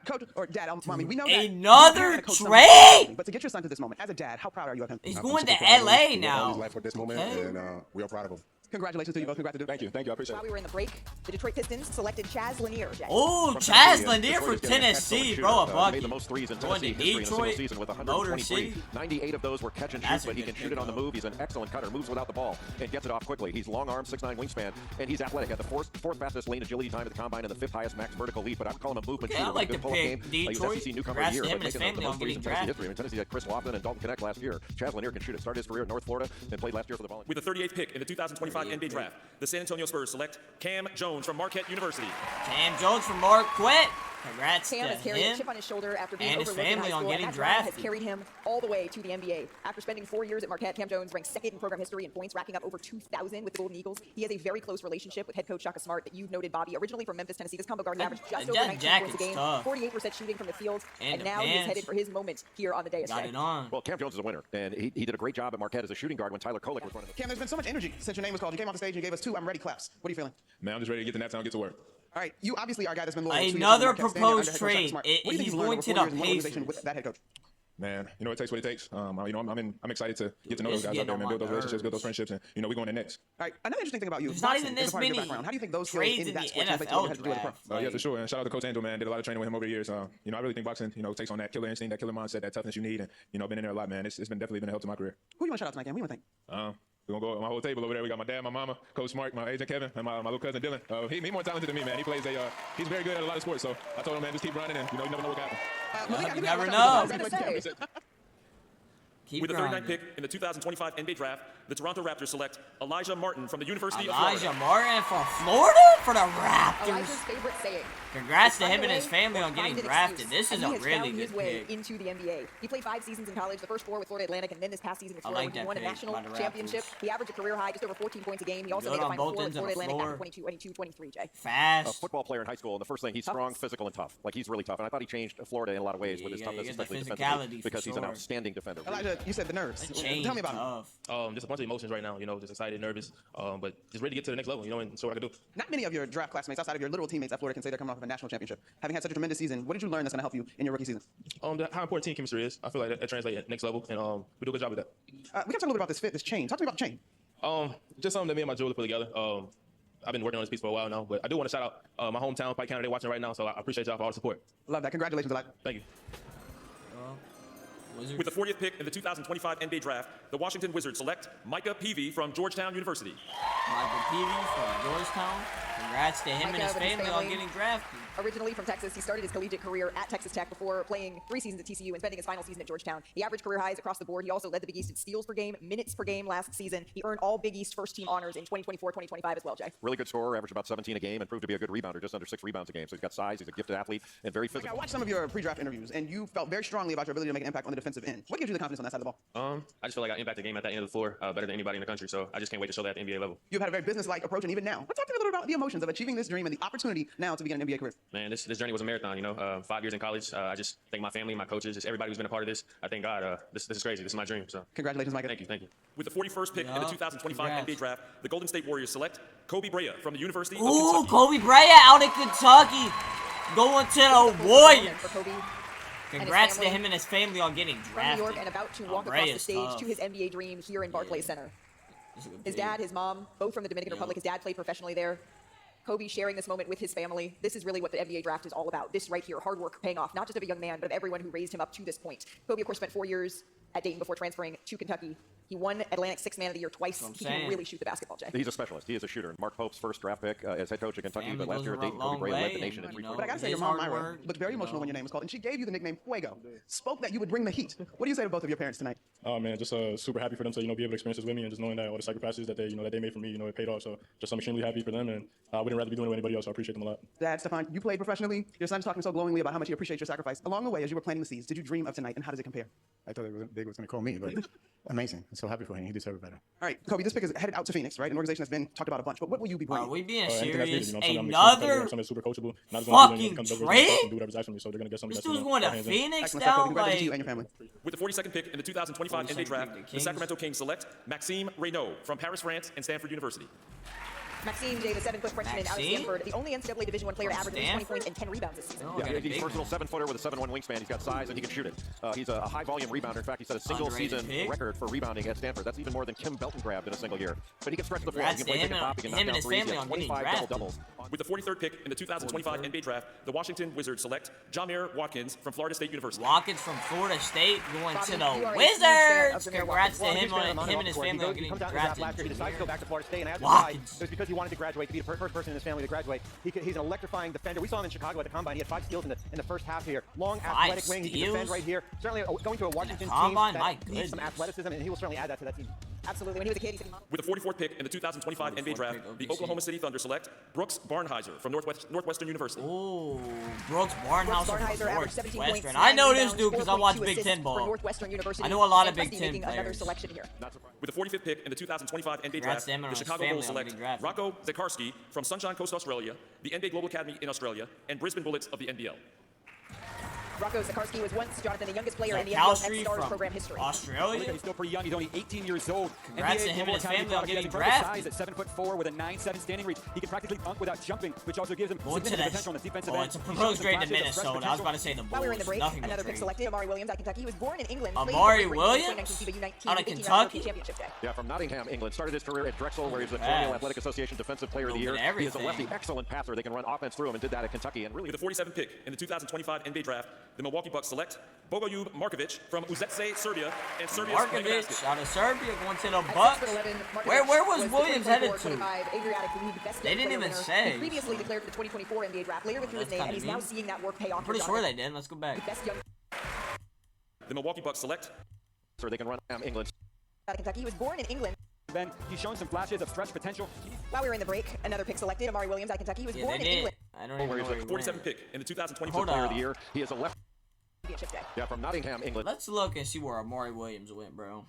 Coach or Dad, Mommy, we know that Another you coach trade? But to get your son to this moment, as a dad, how proud are you of him? He's going to LA now. His life for this moment, and we are proud of him. Congratulations to you both. Congrats to Thank you. I appreciate While it. we were in the break, the Detroit Pistons selected Chaz Lanier. Jay. Oh, From Chaz Tennessee, Lanier Detroit for is getting an Tennessee, excellent bro. A shooter. bucket. Made the most threes in Going Tennessee to history in a single Detroit, season with Motor 123. City. 98 of those were catch and shoot, That's a but he good can shoot it on the pick, move. He's an excellent cutter, moves without the ball, and gets it off quickly. He's long arm, 6'9" wingspan, and he's athletic. Had the fourth fastest lane agility time at the combine and the 5th highest max vertical leap. But I'm calling him a movement Okay, I shooter. like Good the pull-up pick. game. He was Detroit. SEC newcomer of the Congrats year, to him but and his making the family most on threes in getting Tennessee drafted. history. I mean, Tennessee had Chris Lofton and Dalton Knecht last year. Chaz Lanier can shoot it. Started his career at North Florida and played last year for the Volunteers. With the 38th pick in the 2025 NBA draft, the San Antonio Spurs select Cam Jones from Marquette University. Cam Jones from Marquette. Congrats Cam to has carried a him chip on his shoulder after being and his overlooked in high family on school, getting and that drive has drafted. carried him all the way to the NBA. After spending 4 years at Marquette, Cam Jones ranks second in program history in points, racking up over 2,000 with the Golden Eagles. He has a very close relationship with head coach Shaka Smart that you've noted, Bobby. Originally from Memphis, Tennessee, this combo guard averaged just over 19 points a game, 48% shooting from the field, and now he is headed for his moment here on the day. Got it on. Well, Cam Jones is a winner, and he did a great job at Marquette as a shooting guard when Tyler Kolek was running the... Cam, there's been so much energy since your name was called. You came off the stage and you gave us 2 I'm ready claps. What are you feeling? Man, I'm just ready to get to Naptown and get to work. All right, you obviously are a guy that's been loyal. Another proposed trade. He's going to the Pacers. With that head coach? Man, you know, it takes what it takes. I'm excited to get to know those guys out there, man, build those relationships, build those friendships, and, you know, we're going to next. All right, another interesting thing about you. There's not even this many How do you think those trades in the NFL draft? Yeah, for sure. And shout out to Coach Angel, man. Did a lot of training with him over the years. You know, I really think boxing, you know, takes on that killer instinct, that killer mindset, that toughness you need. And, you know, been in there a lot, man. It's definitely been a help to my career. Who you want to shout out tonight, Cam? Who you want to thank? We're going to go on my whole table over there. We got my dad, my mama, Coach Smart, my agent Kevin, and my little cousin Dylan. He's more talented than me, man. He plays he's very good at a lot of sports. So I told him, man, just keep running, and, you know, you never know what happens. You never know. With the 39th pick in the 2025 NBA Draft, the Toronto Raptors select Elijah Martin from the University of Florida. Elijah Martin from Florida for the Raptors. Elijah's favorite saying. Congrats to him and his family on getting drafted. This is a really good pick. Into the NBA. He played 5 seasons in college, the first 4 with Florida Atlantic, and then this past season with Florida, when he won a national championship. He averaged a career high just over 14 points a game. He also made the Final Four with Florida Atlantic after 23, Jay. Fast. A football player in high school, and the first thing, he's strong, physical, and tough. Like, he's really tough. And I thought he changed Florida in a lot of ways with his toughness, especially defensively, because he's an outstanding defender. Elijah, you said the nerves. Tell me about him. Just a bunch of emotions right now, you know, just excited, nervous, but just ready to get to the next level, you know, and so what I can do. Not many of your draft classmates outside of your literal teammates at Florida can say they're coming off of a national championship. Having had such a tremendous season, what did you learn that's going to help you in your rookie season? How important team chemistry is. I feel like that translates at next level, and we do a good job with that. We got to talk a little bit about this fit, this chain. Talk to me about the chain. Just something that me and my jeweler put together. I've been working on this piece for a while now, but I do want to shout out my hometown Pike County. They're watching right now, so I appreciate y'all for all the support. Love that. Congratulations, Elijah. Thank you. With the 40th pick in the 2025 NBA Draft, the Washington Wizards select Micah Peavy from Georgetown University. Micah Peavy from Georgetown. Congrats to him and his family on getting drafted. Originally from Texas, he started his collegiate career at Texas Tech before playing 3 seasons at TCU and spending his final season at Georgetown. He averaged career highs across the board. He also led the Big East in steals per game, minutes per game last season. He earned all Big East first-team honors in 2024-2025 as well, Jay. Really good scorer, averaged about 17 a game, and proved to be a good rebounder, just under 6 rebounds a game. So he's got size, he's a gifted athlete, and very physical. I watched some of your pre-draft interviews, and you felt very strongly about your ability to make an impact on the defensive end. What gives you the confidence on that side of the ball? I just feel like I impact the game at that end of the floor better than anybody in the country, so I just can't wait to show that at the NBA level. You've had a very business-like approach, and even now. Let's talk to me a little about the emotions of achieving this dream and the opportunity now to begin an NBA career. Man, this journey was a marathon, you know. 5 years in college. I just thank my family, my coaches, just everybody who's been a part of this. I thank God. This is crazy. This is my dream. So congratulations, Micah. Thank you. With the 41st pick in the 2025 NBA Draft, the Golden State Warriors select Kobe Bryant from the University of Kentucky. Kobe Bryant out of Kentucky, going to the Warriors. Congrats to him and his family on getting drafted. From New York and about to walk across the stage to his NBA dream here in Barclays Center. His dad, his mom, both from the Dominican Republic. His dad played professionally there. Kobe sharing this moment with his family. This is really what the NBA draft is all about. This right here, hard work paying off, not just of a young man, but of everyone who raised him up to this point. Kobe, of course, spent 4 years at Dayton before transferring to Kentucky. He won Atlantic Sixth Man of the Year twice. He can really shoot the basketball, Jay. He's a specialist. He is a shooter. Mark Pope's first draft pick as head coach at Kentucky, but last year at Dayton, Kobe Bryant led the nation in 3 points. But I gotta say, your mom, Myra, looked very emotional when your name was called, and she gave you the nickname Fuego. Spoke that you would bring the heat. What do you say to both of your parents tonight? Oh man, just super happy for them to be able to experience this with me, and just knowing that all the sacrifices that they made for me, it paid off. So just I'm extremely happy for them, and I wouldn't rather be doing it with anybody else. So I appreciate them a lot. Dad, Stefan, you played professionally. Your son's talking so glowingly about how much he appreciates your sacrifice. Along the way, as you were planting the seeds, did you dream of tonight, and how does it compare? I thought they was going to call me, but amazing. I'm so happy for him. He deserves better. All right, Kobe, this pick is headed out to Phoenix, right? An organization that's been talked about a bunch. But what will you be bringing? Are we being serious? Another super coachable, fucking trade? Do whatever's asked from me, so they're going to get something this dude's going to Phoenix now? Congratulations to you and your family. With the 42nd pick in the 2025 NBA Draft, the Sacramento Kings select Maxime Reynaud from Paris, France, and Stanford University. Maxime J, the 7-foot Frenchman out of Stanford, the only NCAA Division I player to average 20 points and 10 rebounds this season. Yeah, he's a versatile 7-footer with a 7'1" wingspan. He's got size and he can shoot it. He's a high-volume rebounder. In fact, he set a single-season record for rebounding at Stanford. That's even more than Kim Belton grabbed in a single year. But he can stretch the floor. He can play pick and pop. He can knock down threes. He has 25 double-doubles. With the 43rd pick in the 2025 NBA Draft, the Washington Wizards select Jameer Watkins from Florida State University. Watkins from Florida State going to the Wizards. Congrats to him and his family on getting drafted. He decided to go back to Florida State, and asked why. It was because he wanted to graduate, to be the first person in his family to graduate. He's an electrifying defender. We saw him in Chicago at the Combine. He had 5 steals in the first half here. Long, athletic wing. He can defend right here. Certainly going to a Washington team that needs some athleticism, and he will certainly add that to that team. Absolutely. When he was a kid, he said he With the 44th pick in the 2025 NBA Draft, the Oklahoma City Thunder select Brooks Barnhizer from Northwestern University. Oh, Brooks Barnhizer from averaged 17 points. I know this dude because I watch Big Ten ball. Northwestern University. I know a lot of Big Ten making another players. selection here. With the 45th pick in the 2025 NBA Congrats Draft, to him and the his Chicago family Bulls on select getting drafted. Rocco Zekarski from Sunshine Coast, Australia, the NBA Global Academy in Australia, and Brisbane Bullets of the NBL. Rocco Zekarski was once, Jonathan, the youngest player in the Cal NBL Street Stars from program history. Australia? He's still pretty young. He's only 18 years old. Congrats NBA to him and his Global family on Academy getting product. He has drafted. size at 7'4" with a 9'7" standing reach. He can practically dunk without jumping, which also gives him Going to significant that. potential on the defensive Oh, end. it's a He's shown proposed some grade to flashes of fresh Minnesota. I was about to say the While we were in the Bulls. break, Nothing another but pick great. selected, Amari Williams out of Kentucky. He was born in England. Amari played for Williams? Great Britain, 19 FIBA U19 Out of Big East Kentucky? Championship Day. Yeah, from Nottingham, England. Started his career at Drexel, where he was the Colonial Athletic Association Defensive Player of the Year. He is a lefty, excellent passer. They can run offense through him, and did that at Kentucky. And really, With the 47th pick in the 2025 NBA Draft, the Milwaukee Bucks select Bogoljub Markovic from Uzetse, Serbia, and Serbia's mega Markovic basket. out of Serbia going to the At Bucks. 6'11", Markovic Where was the Williams headed to? 2024-25 Adriatic League Best They Young didn't Player even winner. say. He previously declared for the 2024 NBA Draft. Later withdrew his That's name, and kinda he's now mean. seeing that work pay off. I'm pretty sure they did. Let's go back. The best young The Milwaukee Bucks select so they can run England. out of Kentucky. He was born in England. Ben, he's shown some flashes of stretch potential. While we were in the break, another pick selected, Amari Williams out of Kentucky. He was Yeah, born they in did. England. I don't even know where he's where the he went. 47th pick in the 2025 Hold Player up. of the Year. He is a left. Championship day. Yeah, from Nottingham, England. Let's look and see where Amari Williams went, bro.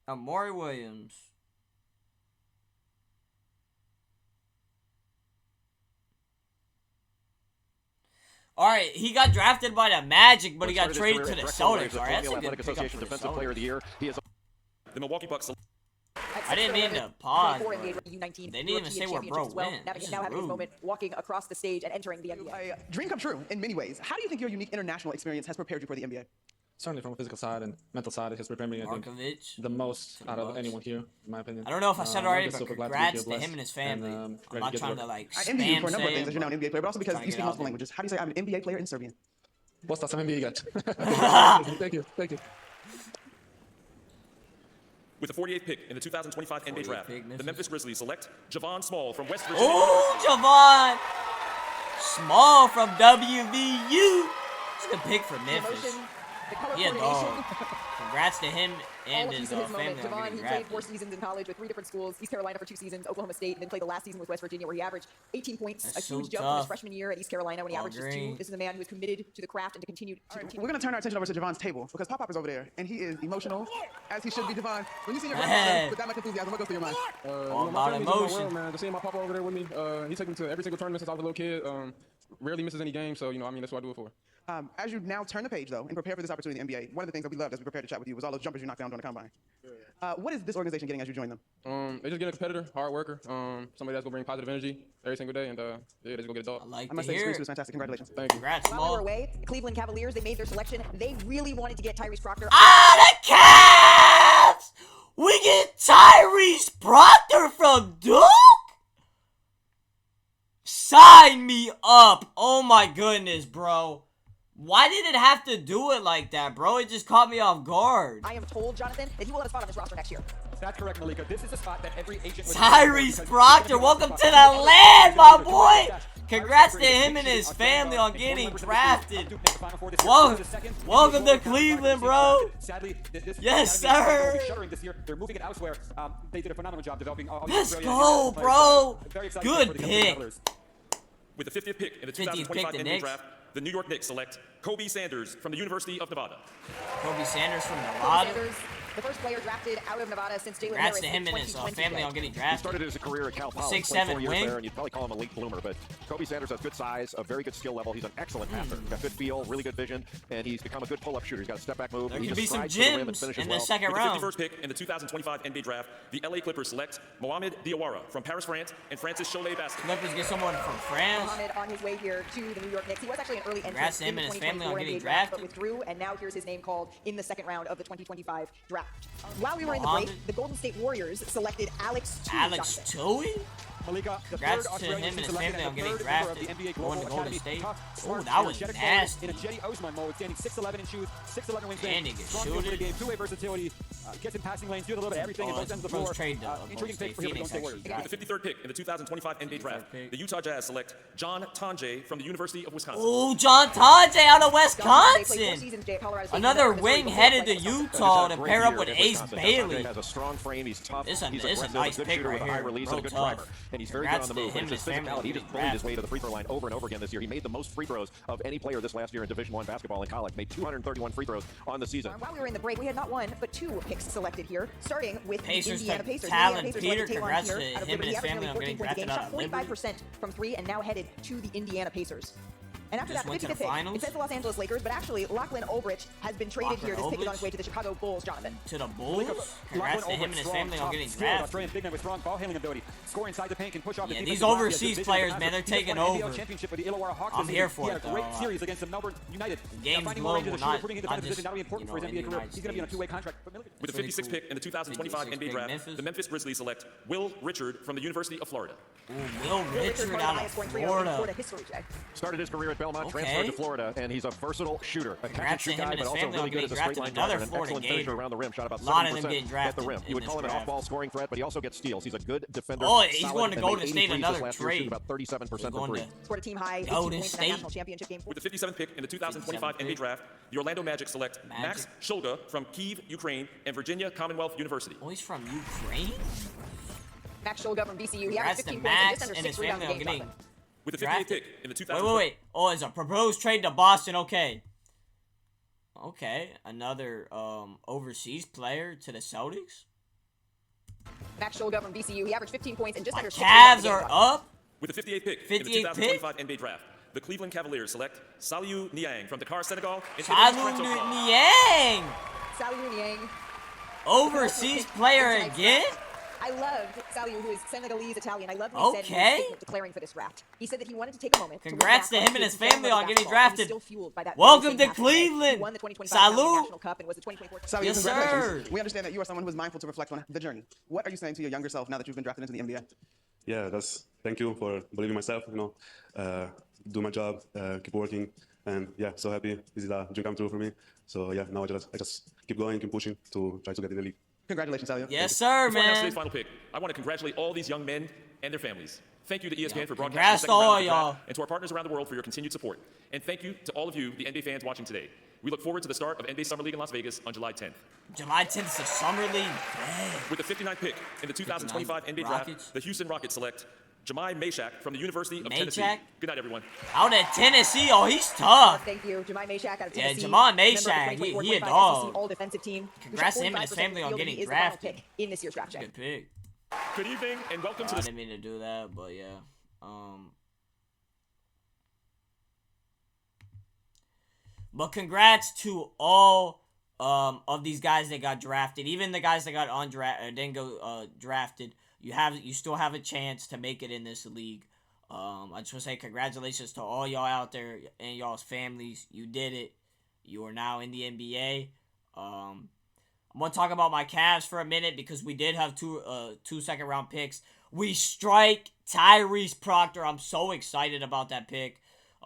Amari Williams. All right, he got drafted by the Magic, but he got traded to the Celtics. All right, that's a good pickup Association for the Defensive Player of the Celtics. Year. He is The Milwaukee Bucks I didn't mean to pause. 24 but NBA U19 They didn't even say where bro championships as well. went. Now, This is now having his rude. moment walking across the stage and entering the NBA. A dream come true in many ways. How do you think your unique international experience has prepared you for the NBA? Certainly from a physical side and mental side, it has prepared me, I think, Markovic. the most out of anyone here, in my opinion. I don't know if I said it already, I'm just but super glad be congrats here, to blessed, him and his family. and, I'm ready not get trying work. to like I envy you spam for a number of say, things as you're now an NBA player, but also because trying to you get speak out multiple there. languages. How do you say I'm an NBA player in Serbian? Posta sam igrać. Thank you, thank you. With the 48th pick in the 2025 NBA 48th Draft, pick, the Memphis Grizzlies select Javon Small from West Virginia. Oh, Javon Small from WVU. It's a good pick for Memphis. The color He a dog. coordination. Congrats to him All and a piece his of his family moment. on Javon, getting he played drafted. 4 seasons in college with 3 different schools. East Carolina for 2 seasons, Oklahoma State, and then played the last season with West Virginia, where he averaged 18 points, That's a huge so jump from his tough. freshman year at East Carolina when he All averaged just green. 2. This is a man who is committed to the craft and to continue. We're going to turn our attention over to Javon's table because Pop is over there and he is emotional, as he should be. Javon, when you see your Hey. grandfather with that much enthusiasm, what goes through your mind? All My about family's in my emotion. world, man. Just seeing my papa over there with me, he took me to every single tournament since I was a little kid. Rarely misses any game, so that's what I do it for. As you now turn the page, though, and prepare for this opportunity in the NBA, one of the things that we loved as we prepared to chat with you was all those jumpers you knocked down during the combine. What is this organization getting as you join them? They just get a competitor, hard worker, somebody that's gonna bring positive energy every single day, and yeah, they just go get a dog. I like I must to say, hear this it. was fantastic. Congratulations. Thank you. Congrats, While they were Small. away, the Cleveland Cavaliers, they made their selection. They really wanted to get Tyrese Proctor. Ah, the Cavs! We get Tyrese Proctor from Duke? Sign me up. Oh my goodness, bro. Why did it have to do it like that, bro? It just caught me off guard. I am told, Jonathan, that he will have a spot on this roster next year. That's correct, Malika. This is a spot that every agent would Tyrese Proctor, welcome to the land, my boy. Congrats to him and his family on getting drafted. Welcome to Cleveland, bro. Sadly, this Yes, academy sir. will be shuttering this year. They're moving it elsewhere. They did a phenomenal job developing all these Let's brilliant go, players. bro. Very excited Good for the Cleveland pick. Cavaliers. With the 50th pick in the 50th pick, 2025 the NBA Knicks. Draft, the New York Knicks select Kobe Sanders from the University of Nevada. Kobe Sanders from Kobe Nevada. Sanders, the first player drafted out of Nevada since Jalen Congrats Harris to in him and his 2020 family day. on getting He drafted. started his career at Cal Poly, 6'7" 24 years wing. there, and you'd probably call him a late bloomer. But Kobe Sanders has good size, a very good skill level. He's an excellent passer. He's got good feel, really good vision, and he's become a good pull-up shooter. He's got a step-back move. There He could just be some strides to the rim and gems finishes in the well. second With round. the 51st pick in the 2025 NBA Draft, the LA Clippers select Mohamed Diawara from Paris, France, and Francis Cholet Basket. Clippers get someone from France. Mohamed on his way here to the New York Knicks. He was actually an early entrant Congrats to in him the and his family on 2024 getting NBA draft, but drafted. withdrew, and now here's his name called in the second round of the 2025 draft. While we were in the Mohamed. break, the Golden State Warriors selected Alex Tui. Alex Tui? Malika, the Congrats third to Australian him and his selected family and on the getting third member of drafted. the NBA Going Global to Golden Academy. State. Tough, Oh, smart, that was energetic nasty. in a Jetty Osman mode, standing 6'11" in shoes, 6'11" And wingspan, he can strong shoot feel for the it. game, two-way versatility, gets in passing lanes, does a little bit of everything in both ends of the floor. Intriguing pick for him, don't say words. With the 53rd pick in the 2025 NBA Draft, the Utah Jazz select John Tonje from the University of Wisconsin. Oh, John Tonje out of Wisconsin. Another wing headed to Utah to pair up with Ace Bailey. Has a strong frame. He's tough. This He's is a aggressive, nice a good pick shooter right with a high here. release Real and a good tough. driver. And he's very good on the move. And his physicality, he just bullied his way to the free throw line over and over again this year. He made the most free throws of any player this last year in Division I basketball in college. Made 231 free throws on the season. While we were in the break, we had not one, but two picks selected here, starting with Pacers the Indiana Pacers. Talon Indiana Pacers Peter, selected congrats Taylon to Peter out of him and Liberty. his He averaged family on nearly getting 14 points a drafted game, out shot of Liberty. 45% from three, and now headed to the Indiana Pacers. And after Just that, went to 55th the pick, finals? it says the Los Angeles Lakers, but actually Lachlan Ulbrich has been traded Lachlan here. This pick is on Ulbrich? its way to the Chicago Bulls, Jonathan. To the Bulls? Congrats to him and his family on getting drafted. Australian big man with strong ball handling ability. Score inside the paint, can push off the Yeah, defensive these block. He has overseas good vision players, as a man, they're passer. He just taking won an NBL over. championship with the Illawarra Hawks I'm this here season. for He it, had a great though. series against the Melbourne United. Game's Finding more range as a global, shooter, putting him into not defensive position, just, not only important for his NBA career, he's going to be on a two-way contract. With the 56th pick in the 2025 NBA Draft, the Memphis Grizzlies select Will Richard from the University of Florida. Ooh, Will Richard out of Florida. Started his career at Belmont, Okay. transferred to Florida, and he's a versatile shooter. A Congrats to catch-and-shoot him guy, and but his also family really on good getting as a drafted. straight-line Another driver and an Florida excellent game. finisher around the rim. Shot about A lot of them 7% getting at drafted the rim. You in would this call him an draft. off-ball scoring threat, but he also gets steals. He's a good defender. Oh, he's solid, going to and Golden made State 83 another this last year, trade. shooting about 37% from Going three. to Scored a team high 15 Golden points in that State. national championship game. With the 57th pick in the 2025 NBA Draft, the Orlando Magic select Max Shulga from Kyiv, Ukraine, and Virginia Commonwealth University. Oh, he's from Ukraine? Max Shulga from VCU. He Congrats averaged to 15 points and Max just under and his 6 rebounds family a on game, getting Jonathan. With the 58th drafted. pick in the 2000. Wait. Oh, it's a proposed trade to Boston. Okay. Okay, another overseas player to the Celtics. Max Shulga from VCU. He averaged 15 points and just under 6 Cavs rebounds a game, are Jonathan. up. With the 58th pick in the 58th 2025 NBA Draft, the Cleveland Cavaliers select Saliou Niang from Dakar, Senegal. and Salou Niang. Saliou Niang. Overseas player again? I loved Saliou, who is Senegalese Italian. I loved what he said in his Okay. statement declaring for this draft. He said that he wanted to take a moment. Congrats to to look him back and his his family on getting basketball, and he's drafted. still fueled by that Welcome very to same passion. He Cleveland. won the 2025 National Salou. National Cup and was the 2024 Sally, Yes, congratulations. sir. We understand that you are someone who is mindful to reflect on the journey. What are you saying to your younger self now that you've been drafted into the NBA? Yeah, thank you for believing in myself, do my job, keep working, and yeah, so happy. This is a dream come true for me. So yeah, now I just keep going, keep pushing to try to get in the league. Congratulations, Sally. Yes, sir, Before I announce man. today's final pick, I want to congratulate all these young men and their families. Thank you to ESPN for broadcasting Congrats the to second round all of the draft, y'all. and to our partners around the world for your continued support. And thank you to all of you, the NBA fans watching today. We look forward to the start of NBA Summer League in Las Vegas on July 10th. July 10th is the Summer League. With the 59th pick in the 2025 NBA Rockets. Draft, the Houston Rockets select Jemai Mashak from the University of Mashak? Tennessee. Good night, everyone. Out at Tennessee. Oh, he's tough. Thank you, Jemai Mashak out of Yeah, Tennessee. Jamai member of the Mashak, he a 2024-25 dog. SEC All-Defensive Team. who Congrats shot to him and his 45% family on field. getting He is the final drafted. pick in this year's draft, Jay. Good pick. Good evening, and welcome to I the... didn't mean to do that, but yeah. But congrats to all of these guys that got drafted, even the guys that got didn't go drafted. You still have a chance to make it in this league. I just want to say congratulations to all y'all out there and y'all's families. You did it. You are now in the NBA. I'm gonna talk about my Cavs for a minute because we did have two second round picks. We strike Tyrese Proctor. I'm so excited about that pick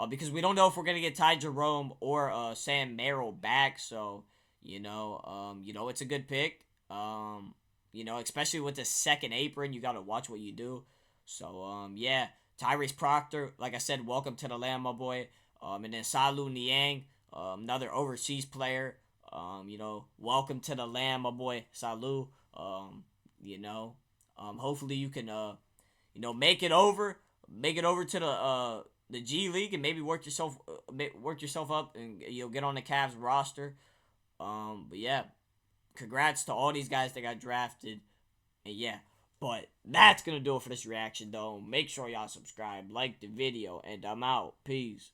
because we don't know if we're gonna get Ty Jerome or Sam Merrill back. So it's a good pick. Especially with the second apron, you gotta watch what you do. So yeah, Tyrese Proctor, like I said, welcome to the land, my boy. And then Salou Niang, another overseas player. Welcome to the land, my boy. Salou. Hopefully you can, make it over to the G League and maybe work yourself up and you'll get on the Cavs roster. But yeah, congrats to all these guys that got drafted. And yeah, but that's gonna do it for this reaction, though. Make sure y'all subscribe, like the video, and I'm out. Peace.